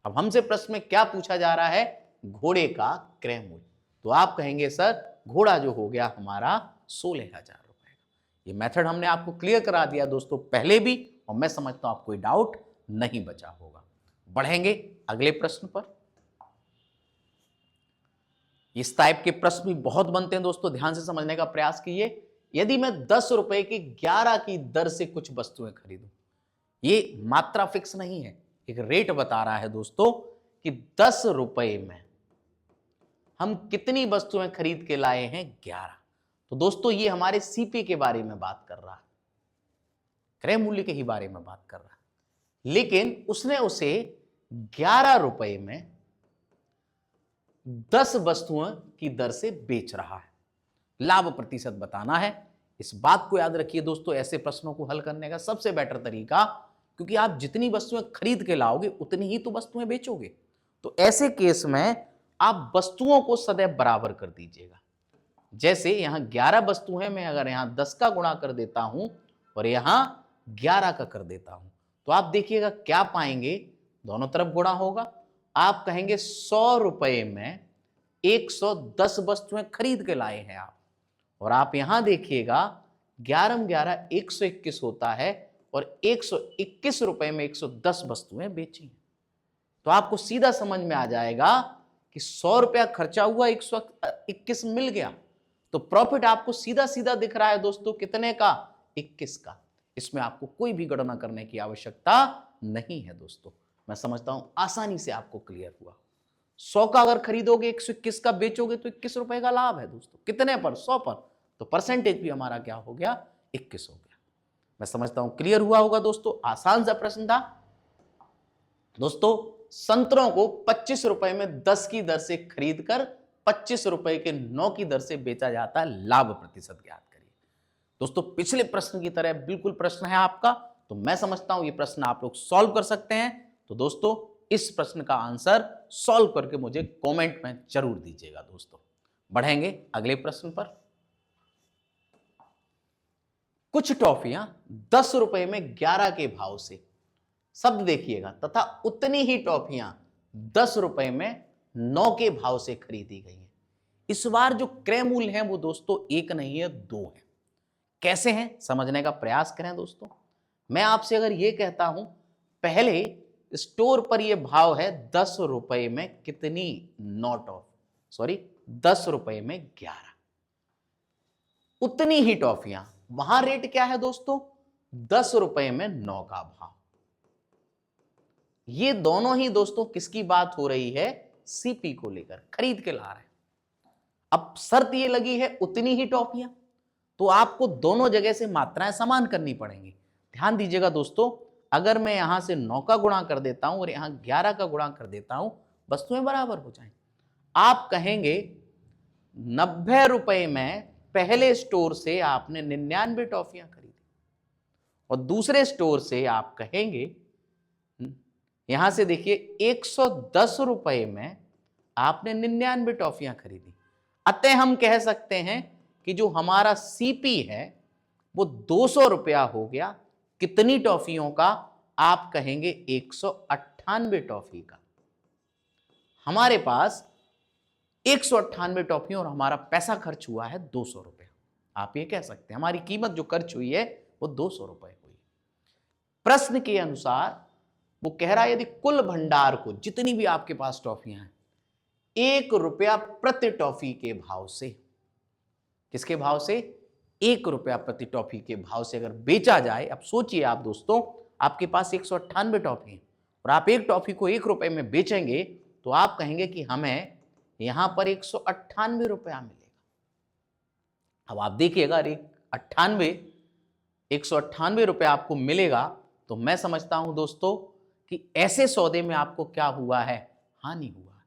अब हमसे प्रश्न में क्या पूछा जा रहा है, घोड़े का क्रय मूल्य। तो आप कहेंगे सर घोड़ा जो हो गया हमारा 16,000 रुपए का। ये मेथड हमने आपको क्लियर करा दिया दोस्तों पहले भी, और मैं समझता हूं आपको कोई डाउट नहीं बचा होगा। बढ़ेंगे अगले प्रश्न पर। इस टाइप के प्रश्न भी बहुत बनते हैं दोस्तों, ध्यान से समझने का प्रयास कीजिए। यदि मैं 10 रुपए की 11 की दर से कुछ वस्तुएं खरीदूं, ये मात्रा फिक्स नहीं है, एक रेट बता रहा है दोस्तों कि 10 रुपए में हम कितनी वस्तुएं खरीद के लाए हैं, 11। तो दोस्तों ये हमारे सीपी के बारे में बात कर रहा है, क्रय मूल्य के ही बारे में बात कर रहा है, लेकिन उसने उसे 11 रुपए में 10 वस्तुओं की दर से बेच रहा है। लाभ प्रतिशत बताना है। इस बात को याद रखिए दोस्तों, ऐसे प्रश्नों को हल करने का सबसे बेटर तरीका, क्योंकि आप जितनी वस्तुएं खरीद के लाओगे उतनी ही तो वस्तुएं बेचोगे, तो ऐसे केस में आप वस्तुओं को सदैव बराबर कर दीजिएगा। जैसे यहां 11 वस्तु है, मैं अगर यहां 10 का गुणा कर देता हूं और यहां 11 का कर देता हूं, तो आप देखिएगा क्या पाएंगे, दोनों तरफ गुणा होगा। आप कहेंगे 100 रुपए में 110 वस्तुएं खरीद के लाए हैं आप, और आप यहां देखिएगा 11 11 121 होता है, और 121 रुपए में 110 वस्तुएं बेची हैं। तो आपको सीधा समझ में आ जाएगा कि 100 रुपया खर्चा हुआ, 121 मिल गया, तो प्रॉफिट आपको सीधा सीधा दिख रहा है दोस्तों कितने का, 21 का। इसमें आपको कोई भी गणना करने की आवश्यकता नहीं है दोस्तों। मैं समझता हूं आसानी से आपको क्लियर हुआ। 100 का अगर खरीदोगे 121 का बेचोगे तो 21 रुपए का लाभ है दोस्तों, कितने पर, 100 पर, तो परसेंटेज भी हमारा क्या हो गया, 21 हो गया। मैं समझता हूं क्लियर हुआ होगा दोस्तों, आसान सा प्रश्न था दोस्तों। संतरों को 25 रुपए में 10 की दर से खरीदकर 25 रुपए के 9 की दर से बेचा जाता है, लाभ प्रतिशत ज्ञात करिए। दोस्तों पिछले प्रश्न की तरह बिल्कुल प्रश्न है आपका, तो मैं समझता हूं ये प्रश्न आप लोग सॉल्व कर सकते हैं। तो दोस्तों इस प्रश्न का आंसर सॉल्व करके मुझे कमेंट में जरूर दीजिएगा दोस्तों। बढ़ेंगे अगले प्रश्न पर। कुछ टॉफियां 10 रुपए में 11 के भाव से शब्द देखिएगा, तथा उतनी ही टॉफियां 10 रुपए में 9 के भाव से खरीदी गई हैं। इस बार जो क्रय मूल्य है वो दोस्तों एक नहीं है, दो है। कैसे हैं समझने का प्रयास करें दोस्तों। मैं आपसे अगर ये कहता हूं पहले स्टोर पर ये भाव है 10 रुपए में कितनी नॉट ऑफ, सॉरी 10 रुपए में 11, उतनी ही टॉफियां, वहां रेट क्या है दोस्तों 10 रुपए में 9 का भाव। ये दोनों ही दोस्तों किसकी बात हो रही है, सीपी को लेकर खरीद के ला रहे हैं। अब शर्त ये लगी है उतनी ही टॉफियां, तो आपको दोनों जगह से मात्राएं समान करनी पड़ेंगी। ध्यान दीजिएगा दोस्तों, अगर मैं यहां से 9 का गुणा कर देता हूं और यहां 11 का गुणा कर देता हूं, वस्तुएं बराबर हो जाएंगी। आप कहेंगे 90 रुपए में पहले स्टोर से आपने 99 टॉफियां खरीदी और दूसरे स्टोर से आप कहेंगे यहां से देखिए 110 रुपए में आपने 99 टॉफियां खरीदी। अतः हम कह सकते हैं कि जो हमारा सीपी है वो 200 रुपया हो गया। कितनी टॉफियों का, आप कहेंगे 198 टॉफी का। हमारे पास 198 टॉफियों और हमारा पैसा खर्च हुआ है 200 रुपया। आप ये कह सकते हैं हमारी कीमत जो खर्च हुई है वो 200 रुपए हुई। प्रश्न के अनुसार वो कह रहा है यदि कुल भंडार को, जितनी भी आपके पास टॉफियां हैं, 1 रुपया प्रति टॉफी के भाव से, किसके भाव से, 1 रुपया प्रति टॉफी के भाव से अगर बेचा जाए। अब सोचिए आप दोस्तों, आपके पास 198 टॉफी है और आप एक टॉफी को 1 रुपए में बेचेंगे तो आप कहेंगे कि हमें यहां पर 198 रुपया मिलेगा। अब आप देखिएगा 198 रुपया आपको मिलेगा, तो मैं समझता हूं दोस्तों कि ऐसे सौदे में आपको क्या हुआ है, हानि हुआ है।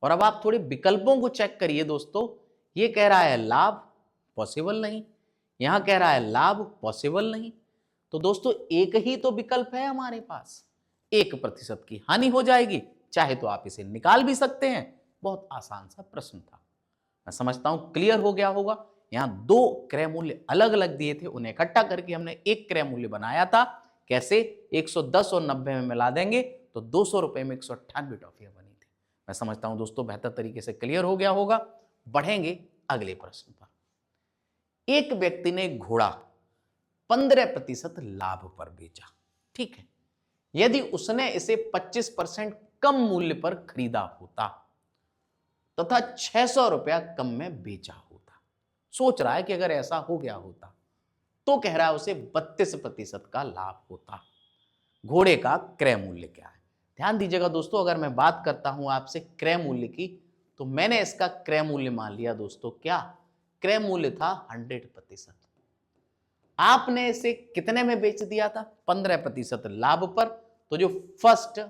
और अब आप थोड़े विकल्पों को चेक करिए दोस्तों। ये कह रहा है लाभ, पॉसिबल नहीं। यहां कह रहा है लाभ, पॉसिबल नहीं। तो दोस्तों एक ही तो विकल्प है हमारे पास, 1% की हानि हो जाएगी। चाहे तो आप इसे निकाल भी सकते हैं। बहुत आसान सा प्रश्न था, मैं समझता हूं क्लियर हो गया होगा। यहां दो क्रय मूल्य अलग अलग दिए थे, उन्हें इकट्ठा करके हमने एक क्रय मूल्य बनाया था। कैसे, 110 और 90 में मिला देंगे तो 200 रुपए में 198 टॉफियां बनी थी। मैं समझता हूं दोस्तों बेहतर तरीके से क्लियर हो गया होगा। बढ़ेंगे अगले प्रश्न पर। एक व्यक्ति ने घोड़ा 15% लाभ पर बेचा, ठीक है। यदि उसने इसे 25% कम मूल्य पर खरीदा होता तथा 600 रुपया कम में बेचा होता, सोच रहा है कि अगर ऐसा हो गया होता तो कह रहा है उसे 32% का लाभ होता। घोड़े का क्रय मूल्य क्या है। ध्यान दीजिएगा दोस्तों, अगर मैं बात करता हूं आपसे क्रय मूल्य की, तो मैंने इसका क्रय मूल्य मान लिया दोस्तों, क्या क्रय मूल्य था 100%। आपने इसे कितने में बेच दिया था, 15% लाभ पर। तो जो फर्स्ट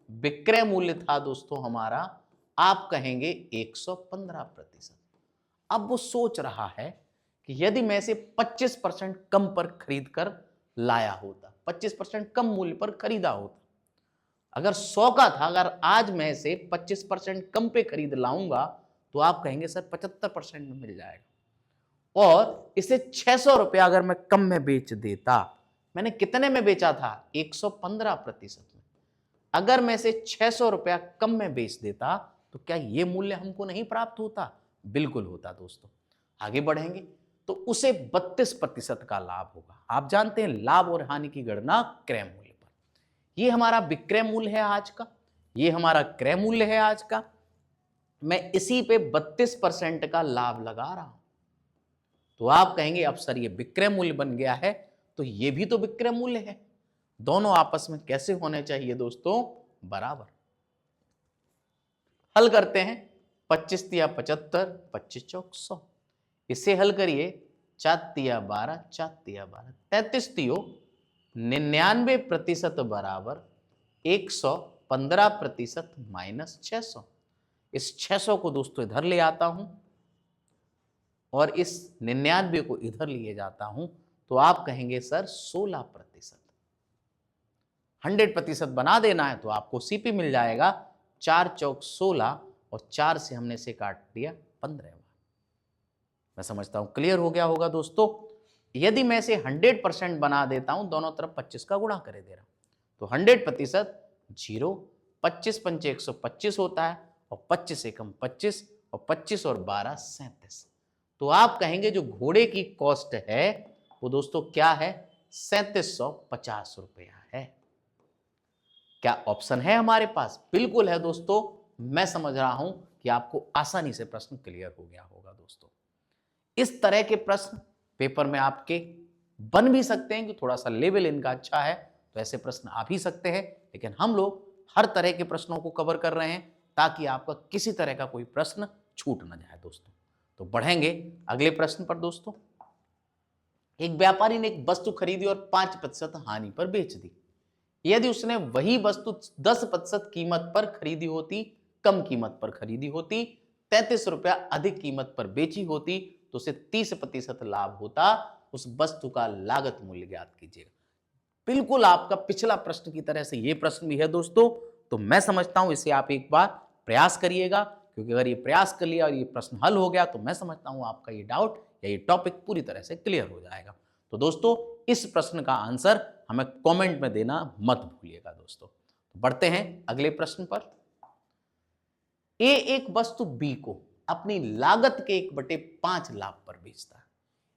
विक्रय मूल्य था दोस्तों हमारा, आप कहेंगे 115%। अब वो सोच रहा है कि यदि मैं इसे 25% कम पर खरीद कर लाया होता, 25% कम मूल्य पर खरीदा होता, अगर 100 का था, अगर आज मैं इसे 25% कम पे खरीद लाऊंगा तो आप कहेंगे सर 75% में मिल जाएगा। और इसे 600 रुपया अगर मैं कम में बेच देता, मैंने कितने में बेचा था, 115% में। अगर मैं इसे 600 रुपया कम में बेच देता तो क्या यह मूल्य हमको नहीं प्राप्त होता, बिल्कुल होता दोस्तों। आगे बढ़ेंगे तो उसे 32% का लाभ होगा। आप जानते हैं लाभ और हानि की गणना क्रय मूल्य पर। यह हमारा विक्रय मूल्य है आज का, यह हमारा क्रय मूल्य है आज का। मैं इसी पे 32% का लाभ लगा रहा हूं, तो आप कहेंगे अब सर ये विक्रय मूल्य बन गया है, तो ये भी तो विक्रय मूल्य है। दोनों आपस में कैसे होने चाहिए दोस्तों, बराबर। हल करते हैं, 25 तिया 75, 25 चौक 100। इसे हल करिए, 4 तिया 12, 4 तिया 12, 33 तियो 99% बराबर 115% माइनस 600। इस 600 को दोस्तों इधर ले आता हूं और इस 99 को इधर लिए जाता हूं, तो आप कहेंगे सर 16%। 100% बना देना है तो आपको सीपी मिल जाएगा 4 चौक 16 और 4 से हमने से काट दिया 15। मैं समझता हूं क्लियर हो गया होगा दोस्तों। यदि मैं इसे 100% बना देता हूं, दोनों तरफ 25 का गुणा करे दे रहा हूं, तो 100% 0, 25 पंचे 125 होता है और 25 एकम 25 और 25 और 12 37। तो आप कहेंगे जो घोड़े की कॉस्ट है वो दोस्तों क्या है, 3750 रुपया है। क्या ऑप्शन है हमारे पास? बिल्कुल है दोस्तों। मैं समझ रहा हूं कि आपको आसानी से प्रश्न क्लियर हो गया होगा दोस्तों। इस तरह के प्रश्न पेपर में आपके बन भी सकते हैं कि थोड़ा सा लेवल इनका अच्छा है तो ऐसे प्रश्न आ भी सकते हैं, लेकिन हम लोग हर तरह के प्रश्नों को कवर कर रहे हैं ताकि आपका किसी तरह का कोई प्रश्न छूट ना जाए दोस्तों। तो बढ़ेंगे अगले प्रश्न पर दोस्तों। एक व्यापारी ने एक वस्तु खरीदी और 5% हानि पर बेच दी। यदि उसने वही वस्तु 10% कीमत पर खरीदी होती, कम कीमत पर खरीदी होती, 33 रुपया अधिक कीमत पर बेची होती तो उसे 30% लाभ होता। उस वस्तु का लागत मूल्य ज्ञात कीजिएगा। बिल्कुल आपका पिछला प्रश्न की तरह से यह प्रश्न भी है दोस्तों। तो मैं समझता हूं इसे आप एक बार प्रयास करिएगा, क्योंकि अगर ये प्रयास कर लिया और ये प्रश्न हल हो गया तो मैं समझता हूं आपका ये डाउट या ये टॉपिक पूरी तरह से क्लियर हो जाएगा। तो दोस्तों इस प्रश्न का आंसर हमें कमेंट में देना मत भूलिएगा दोस्तों। तो बढ़ते हैं अगले प्रश्न पर। ए एक वस्तु बी को अपनी लागत के 1/5 लाभ पर बेचता है।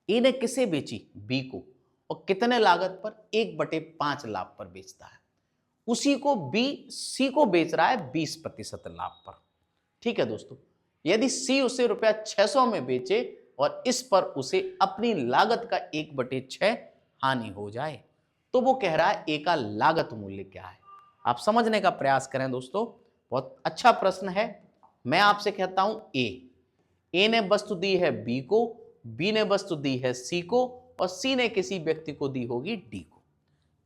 ए ने किसे बेची? बी को। और कितने लागत पर? 1/5 लाभ पर बेचता है। उसी को बी सी को बेच रहा है 20% लाभ पर। ठीक है दोस्तों, यदि सी उसे रुपया 600 में बेचे और इस पर उसे अपनी लागत का 1/6 हानि हो जाए तो वो कह रहा है ए का लागत मूल्य क्या है। आप समझने का प्रयास करें दोस्तों, बहुत अच्छा प्रश्न है। मैं आपसे कहता हूं ए ने वस्तु दी है बी को, बी ने वस्तु दी है सी को और सी ने किसी व्यक्ति को दी होगी डी को।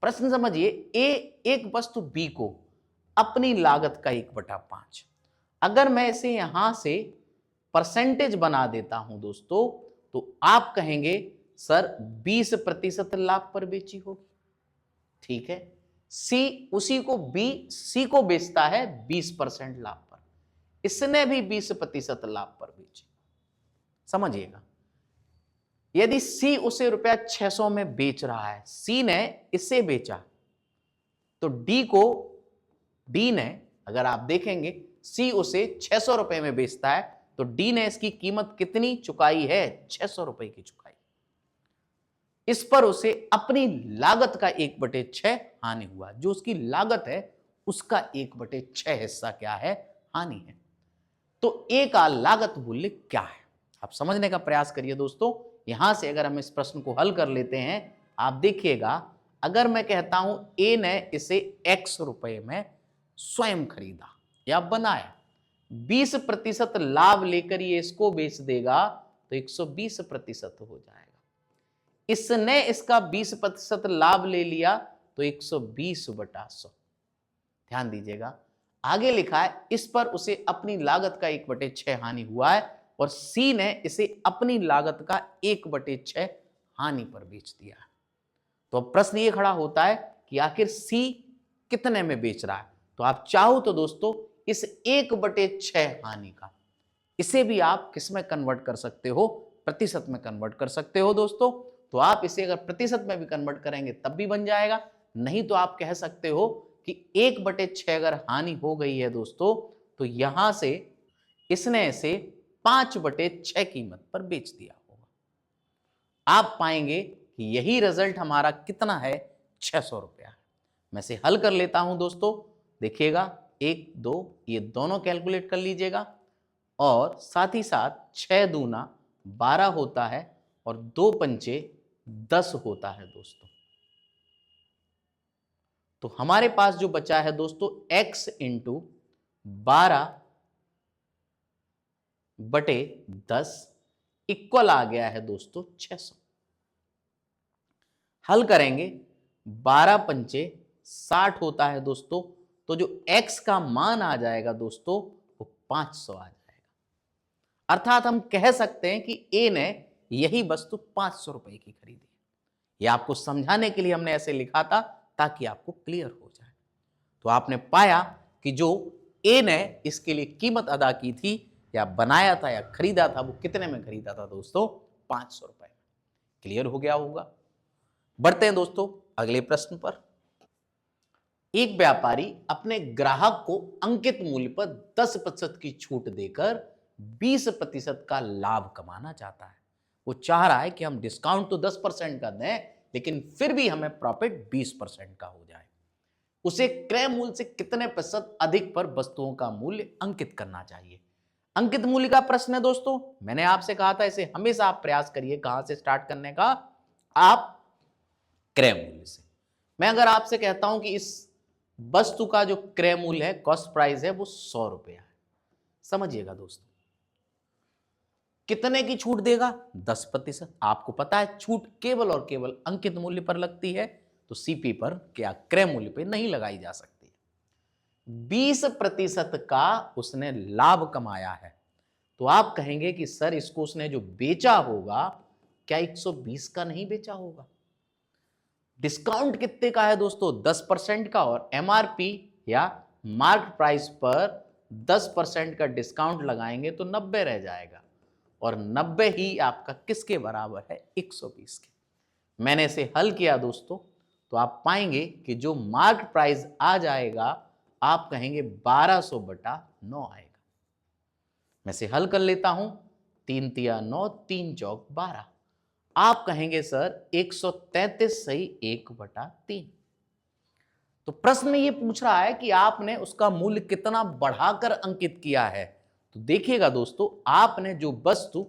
प्रश्न समझिए, ए एक वस्तु बी को अपनी लागत का 1/5, अगर मैं इसे यहां से परसेंटेज बना देता हूं दोस्तों तो आप कहेंगे सर 20% लाभ पर बेची होगी। ठीक है, सी उसी को बी सी को बेचता है 20% लाभ पर, इसने भी 20% लाभ पर बेची। समझिएगा, यदि सी उसे रुपया 600 में बेच रहा है, सी ने इसे बेचा तो डी ने अगर आप देखेंगे सी उसे 600 रुपए में बेचता है तो डी ने इसकी कीमत कितनी चुकाई है? 600 रुपए की चुकाई। इस पर उसे अपनी लागत का 1/6 हानि हुआ। जो उसकी लागत है उसका 1/6 हिस्सा क्या है? हानि है। तो ए का लागत मूल्य क्या है? आप समझने का प्रयास करिए दोस्तों। यहां से अगर हम इस प्रश्न को हल कर लेते हैं, आप देखिएगा, अगर मैं कहता हूं ए ने इसे x रुपए में स्वयं खरीदा या बनाया, 20% लाभ लेकर ये इसको बेच देगा तो 120% हो जाएगा। इसने इसका 20% लाभ ले लिया तो 120/100। ध्यान दीजिएगा, आगे लिखा है इस पर उसे अपनी लागत का 1/6 हानि हुआ है और सी ने इसे अपनी लागत का 1/6 हानि पर बेच दिया है। तो अब प्रश्न ये खड़ा होता है कि आखिर सी कितने में बेच रहा है। तो आप चाहो तो दोस्तों इस 1/6 हानि का, इसे भी आप किस में कन्वर्ट कर सकते हो? प्रतिशत में कन्वर्ट कर सकते हो दोस्तों। तो आप इसे अगर प्रतिशत में भी कन्वर्ट करेंगे तब भी बन जाएगा, नहीं तो आप कह सकते हो कि 1/6 अगर हानि हो गई है दोस्तों तो यहां से इसने इसे 5/6 कीमत पर बेच दिया होगा। आप पाएंगे कि यही रिजल्ट हमारा कितना है? 600 रुपया है। मैं इसे हल कर लेता हूं दोस्तों। देखिएगा, 1 2 ये दोनों कैलकुलेट कर लीजिएगा और साथ ही साथ 6 दूना 12 होता है और 2 पंचे 10 होता है दोस्तों। तो हमारे पास जो बचा है दोस्तों x इंटू 12/10 इक्वल आ गया है दोस्तों 600। हल करेंगे, 12 पंचे 60 होता है दोस्तों, तो जो x का मान आ जाएगा दोस्तों वो 500 आ जाएगा। अर्थात हम कह सकते हैं कि ए ने यही वस्तु 500 रुपए की खरीदी। यह आपको समझाने के लिए हमने ऐसे लिखा था ताकि आपको क्लियर हो जाए। तो आपने पाया कि जो ए ने इसके लिए कीमत अदा की थी या बनाया था या खरीदा था, वो कितने में खरीदा था दोस्तों? 500 रुपए में। क्लियर हो गया होगा। बढ़ते हैं दोस्तों अगले प्रश्न पर। एक व्यापारी अपने ग्राहक को अंकित मूल्य पर 10% की छूट देकर 20% का लाभ कमाना चाहता है। वो चाह रहा है कि हम डिस्काउंट तो 10% का दें, लेकिन फिर भी हमें प्रॉफिट 20% का हो जाए। उसे क्रय मूल्य से कितने प्रतिशत अधिक पर वस्तुओं का मूल्य अंकित करना चाहिए? अंकित मूल्य का प्रश्न है दोस्तों। मैंने आपसे कहा था इसे हमेशा आप प्रयास करिए। कहां से स्टार्ट करने का? आप क्रय मूल्य से। मैं अगर आपसे कहता हूं कि इस वस्तु का जो क्रय मूल्य है, कॉस्ट प्राइस है, वो 100 रुपया है, समझिएगा दोस्तों, कितने की छूट देगा? 10%। आपको पता है छूट केवल और केवल अंकित मूल्य पर लगती है, तो सीपी पर, क्या क्रय मूल्य पर नहीं लगाई जा सकती। 20% का उसने लाभ कमाया है, तो आप कहेंगे कि सर इसको उसने जो बेचा होगा, क्या 120 का नहीं बेचा होगा? डिस्काउंट कितने का है दोस्तों? 10% का, और एमआरपी या मार्केट प्राइस पर 10% का डिस्काउंट लगाएंगे तो 90 रह जाएगा, और 90 ही आपका किसके बराबर है? 120 के। मैंने इसे हल किया दोस्तों, तो आप पाएंगे कि जो मार्केट प्राइस आ जाएगा, आप कहेंगे 1200/9 आएगा। मैं इसे हल कर लेता हूं। 3 तिया 9, 3 चौक 12। आप कहेंगे सर 133 सही 1/3। तो प्रश्न ये पूछ रहा है कि आपने उसका मूल्य कितना बढ़ाकर अंकित किया है। तो देखिएगा दोस्तों, आपने जो वस्तु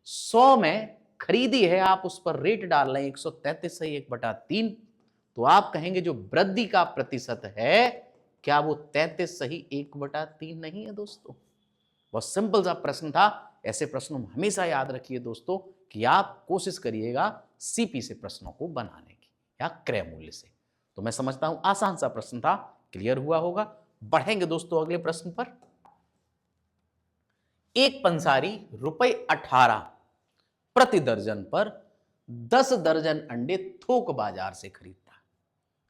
100 में खरीदी है, आप उस पर रेट डाल रहे हैं 133 सही 1/3, तो आप कहेंगे जो वृद्धि का प्रतिशत है, क्या वो 33 सही 1/3 नहीं है दोस्तों? बहुत सिंपल सा प्रश्न था। ऐसे प्रश्नों में हमेशा याद रखिए दोस्तों कि आप कोशिश करिएगा सीपी से प्रश्नों को बनाने की या क्रय मूल्य से। तो मैं समझता हूं आसान सा प्रश्न था, क्लियर हुआ होगा। बढ़ेंगे दोस्तों अगले प्रश्न पर। एक पंसारी ₹18 प्रति दर्जन पर 10 दर्जन अंडे थोक बाजार से खरीदता है।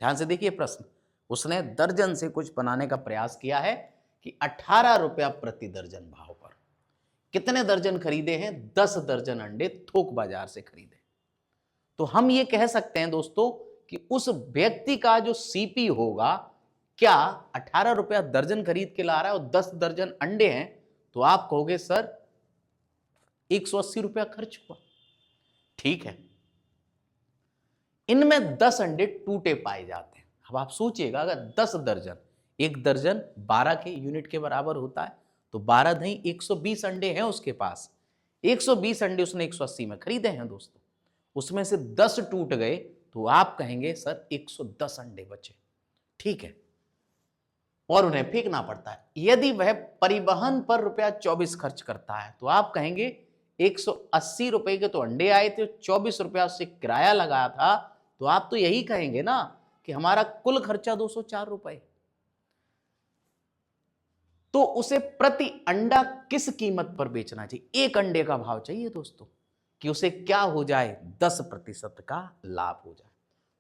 ध्यान से देखिए प्रश्न, उसने दर्जन से कुछ बनाने का प्रयास किया है कि 18 रुपया प्रति दर्जन भाव पर कितने दर्जन खरीदे हैं? 10 दर्जन अंडे थोक बाजार से खरीदे। तो हम ये कह सकते हैं दोस्तों कि उस व्यक्ति का जो सीपी होगा, क्या 18 रुपया दर्जन खरीद के ला रहा है और 10 दर्जन अंडे हैं, तो आप कहोगे सर 180 रुपया खर्च हुआ। ठीक है, इनमें 10 अंडे टूटे पाए जाते हैं। अब आप सोचिएगा, अगर 10 दर्जन, एक दर्जन 12 के यूनिट के बराबर होता है, तो 12 नहीं 120 अंडे हैं उसके पास। 120 अंडे उसने 180 में खरीदे हैं दोस्तों, उसमें से 10 टूट गए, तो आप कहेंगे सर 110 अंडे बचे। ठीक है, और उन्हें फेंकना पड़ता है। यदि वह परिवहन पर ₹24 खर्च करता है, तो आप कहेंगे 180 रुपए के तो अंडे आए थे, 24 रुपया उससे किराया लगाया था, तो आप तो यही कहेंगे ना कि हमारा कुल खर्चा 204 रुपए। तो उसे प्रति अंडा किस कीमत पर बेचना चाहिए? एक अंडे का भाव चाहिए दोस्तों, कि उसे क्या हो जाए? 10% का लाभ हो जाए।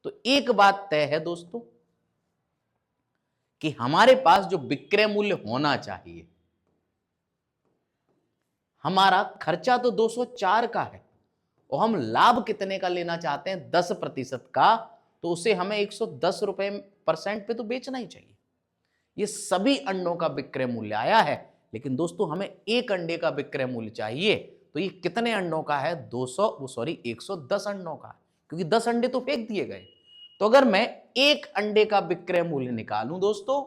तो एक बात तय है दोस्तों कि हमारे पास जो विक्रय मूल्य होना चाहिए, हमारा खर्चा तो 204 का है और हम लाभ कितने का लेना चाहते हैं? 10% का, तो उसे हमें 110 रुपए % पे तो बेचना ही चाहिए। ये सभी अंडों का विक्रय मूल्य आया है, लेकिन दोस्तों हमें एक अंडे का विक्रय मूल्य चाहिए। तो ये कितने अंडों का है? 110 अंडों का, क्योंकि 10 अंडे तो फेंक दिए गए। तो अगर मैं एक अंडे का विक्रय मूल्य निकालूं दोस्तों,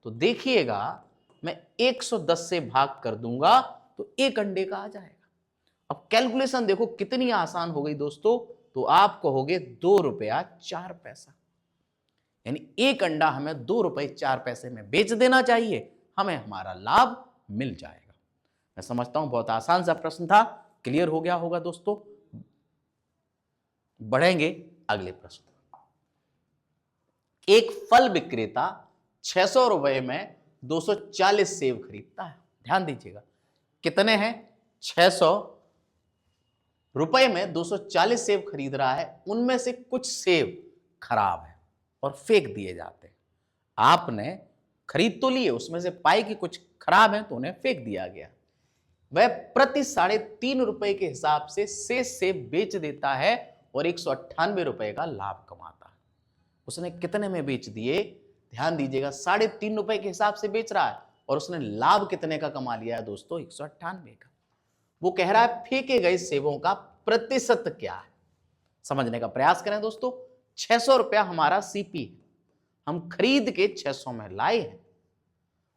तो देखिएगा मैं 110 से भाग कर दूंगा तो एक अंडे का आ जाएगा। अब कैलकुलेशन देखो कितनी आसान हो गई दोस्तों। तो आप कहोगे 2 रुपया 4 पैसा, यानी एक अंडा हमें 2 रुपए 4 पैसे में बेच देना चाहिए, हमें हमारा लाभ मिल जाएगा। मैं समझता हूं बहुत आसान सा प्रश्न था, क्लियर हो गया होगा दोस्तों। बढ़ेंगे अगले प्रश्न। एक फल विक्रेता 600 रुपए में 240 सेब खरीदता है। ध्यान दीजिएगा, कितने हैं? 600 रुपए में 240 सेब खरीद रहा है। उनमें से कुछ सेब खराब है और फेंक दिए जाते हैं। आपने खरीद तो लिए, उसमें से पाए कि कुछ खराब है तो उन्हें फेंक दिया गया। वह प्रति 3.5 रुपए के हिसाब से शेष सेब बेच देता है और 198 रुपए का लाभ कमाता है। उसने कितने में बेच दिए? ध्यान दीजिएगा, 3.5 रुपए के हिसाब से बेच रहा है और उसने लाभ कितने का कमा लिया है दोस्तों? 198 का। वो कह रहा है फेंके गए सेबों का प्रतिशत क्या है, समझने का प्रयास करें दोस्तों। 600 रुपया हमारा सीपी है, हम खरीद के 600 में लाए हैं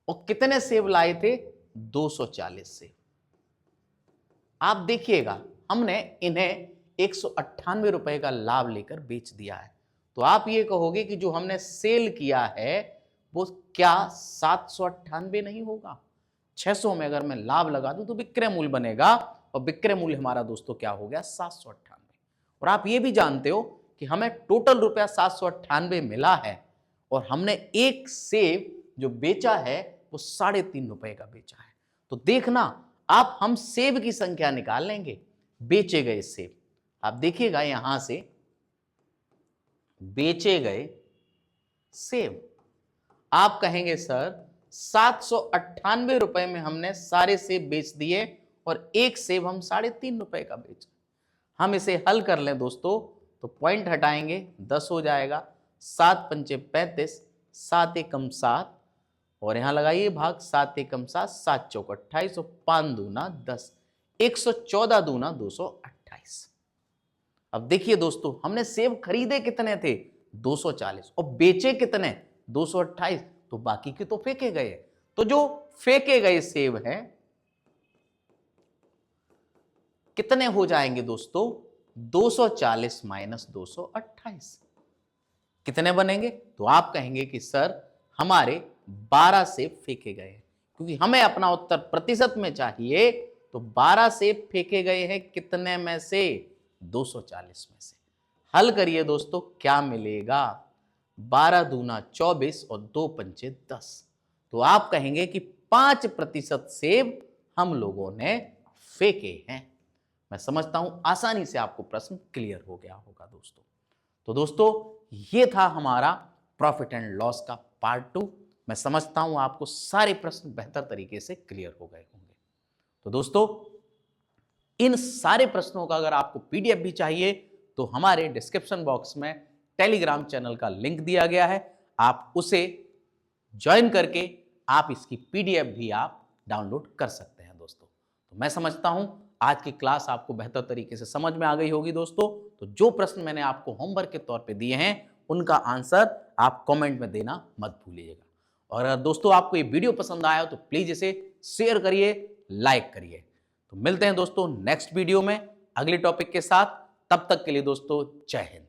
और कितने सेब लाए थे? 240 सेब। आप देखिएगा, हमने इन्हें 198 रुपए का लाभ लेकर बेच दिया है। तो आप ये कहोगे कि जो हमने सेल किया है वो क्या 798 नहीं होगा? 600 में अगर मैं लाभ लगा दूं तो विक्रय मूल्य बनेगा और विक्रय मूल्य हमारा दोस्तों क्या हो गया? 798। और आप ये भी जानते हो कि हमें टोटल रुपया 798 मिला है और हमने एक सेब जो बेचा है वो 3.5 रुपए का बेचा है। तो देखना, आप हम सेब की संख्या निकाल लेंगे, बेचे गए सेब। आप देखिएगा यहां से बेचे गए सेब, आप कहेंगे सर 798 रुपए में हमने सारे सेब बेच दिए और एक सेब हम 3.5 रुपए का बेचा। हम इसे हल कर लें दोस्तों तो पॉइंट हटाएंगे, 10 हो जाएगा, 7 पंचे 35, 7 एकम 7 और यहां लगाइए भाग, 7 एकम 7, 7 चौक 28 और 5 दूना 10, 114 दूना 228। अब देखिए दोस्तों, हमने सेब खरीदे कितने थे? 240 और बेचे कितने? 228। तो बाकी के तो फेंके गए। तो जो फेंके गए सेब हैं कितने हो जाएंगे दोस्तों? 240 माइनस 228 कितने बनेंगे? तो आप कहेंगे कि सर हमारे 12 सेब फेंके गए हैं, क्योंकि हमें अपना उत्तर प्रतिशत में चाहिए। तो 12 सेब फेंके गए हैं कितने में से? 240 में से। हल करिए दोस्तों, क्या मिलेगा? 12 दूना 24 और 2 पंचे 10। तो आप कहेंगे कि 5% सेब हम लोगों ने फेंके हैं। मैं समझता हूं आसानी से आपको प्रश्न क्लियर हो गया होगा दोस्तों। तो दोस्तों ये था हमारा प्रॉफिट एंड लॉस का पार्ट 2। मैं समझता हूं आपको सारे प्रश्न बेहतर तरीके से क्लियर हो गए होंगे। तो दोस्तों इन सारे प्रश्नों का अगर आपको पीडीएफ भी चाहिए तो हमारे डिस्क्रिप्शन बॉक्स में टेलीग्राम चैनल का लिंक दिया गया है, आप उसे ज्वाइन करके आप इसकी पीडीएफ भी आप डाउनलोड कर सकते हैं दोस्तों। तो मैं समझता हूं आज की क्लास आपको बेहतर तरीके से समझ में आ गई होगी दोस्तों। तो जो प्रश्न मैंने आपको होमवर्क के तौर पे दिए हैं उनका आंसर आप कमेंट में देना मत भूलिएगा। और अगर दोस्तों आपको ये वीडियो पसंद आया तो प्लीज इसे शेयर करिए, लाइक करिए। तो मिलते हैं दोस्तों नेक्स्ट वीडियो में अगले टॉपिक के साथ। तब तक के लिए दोस्तों जय हिंद।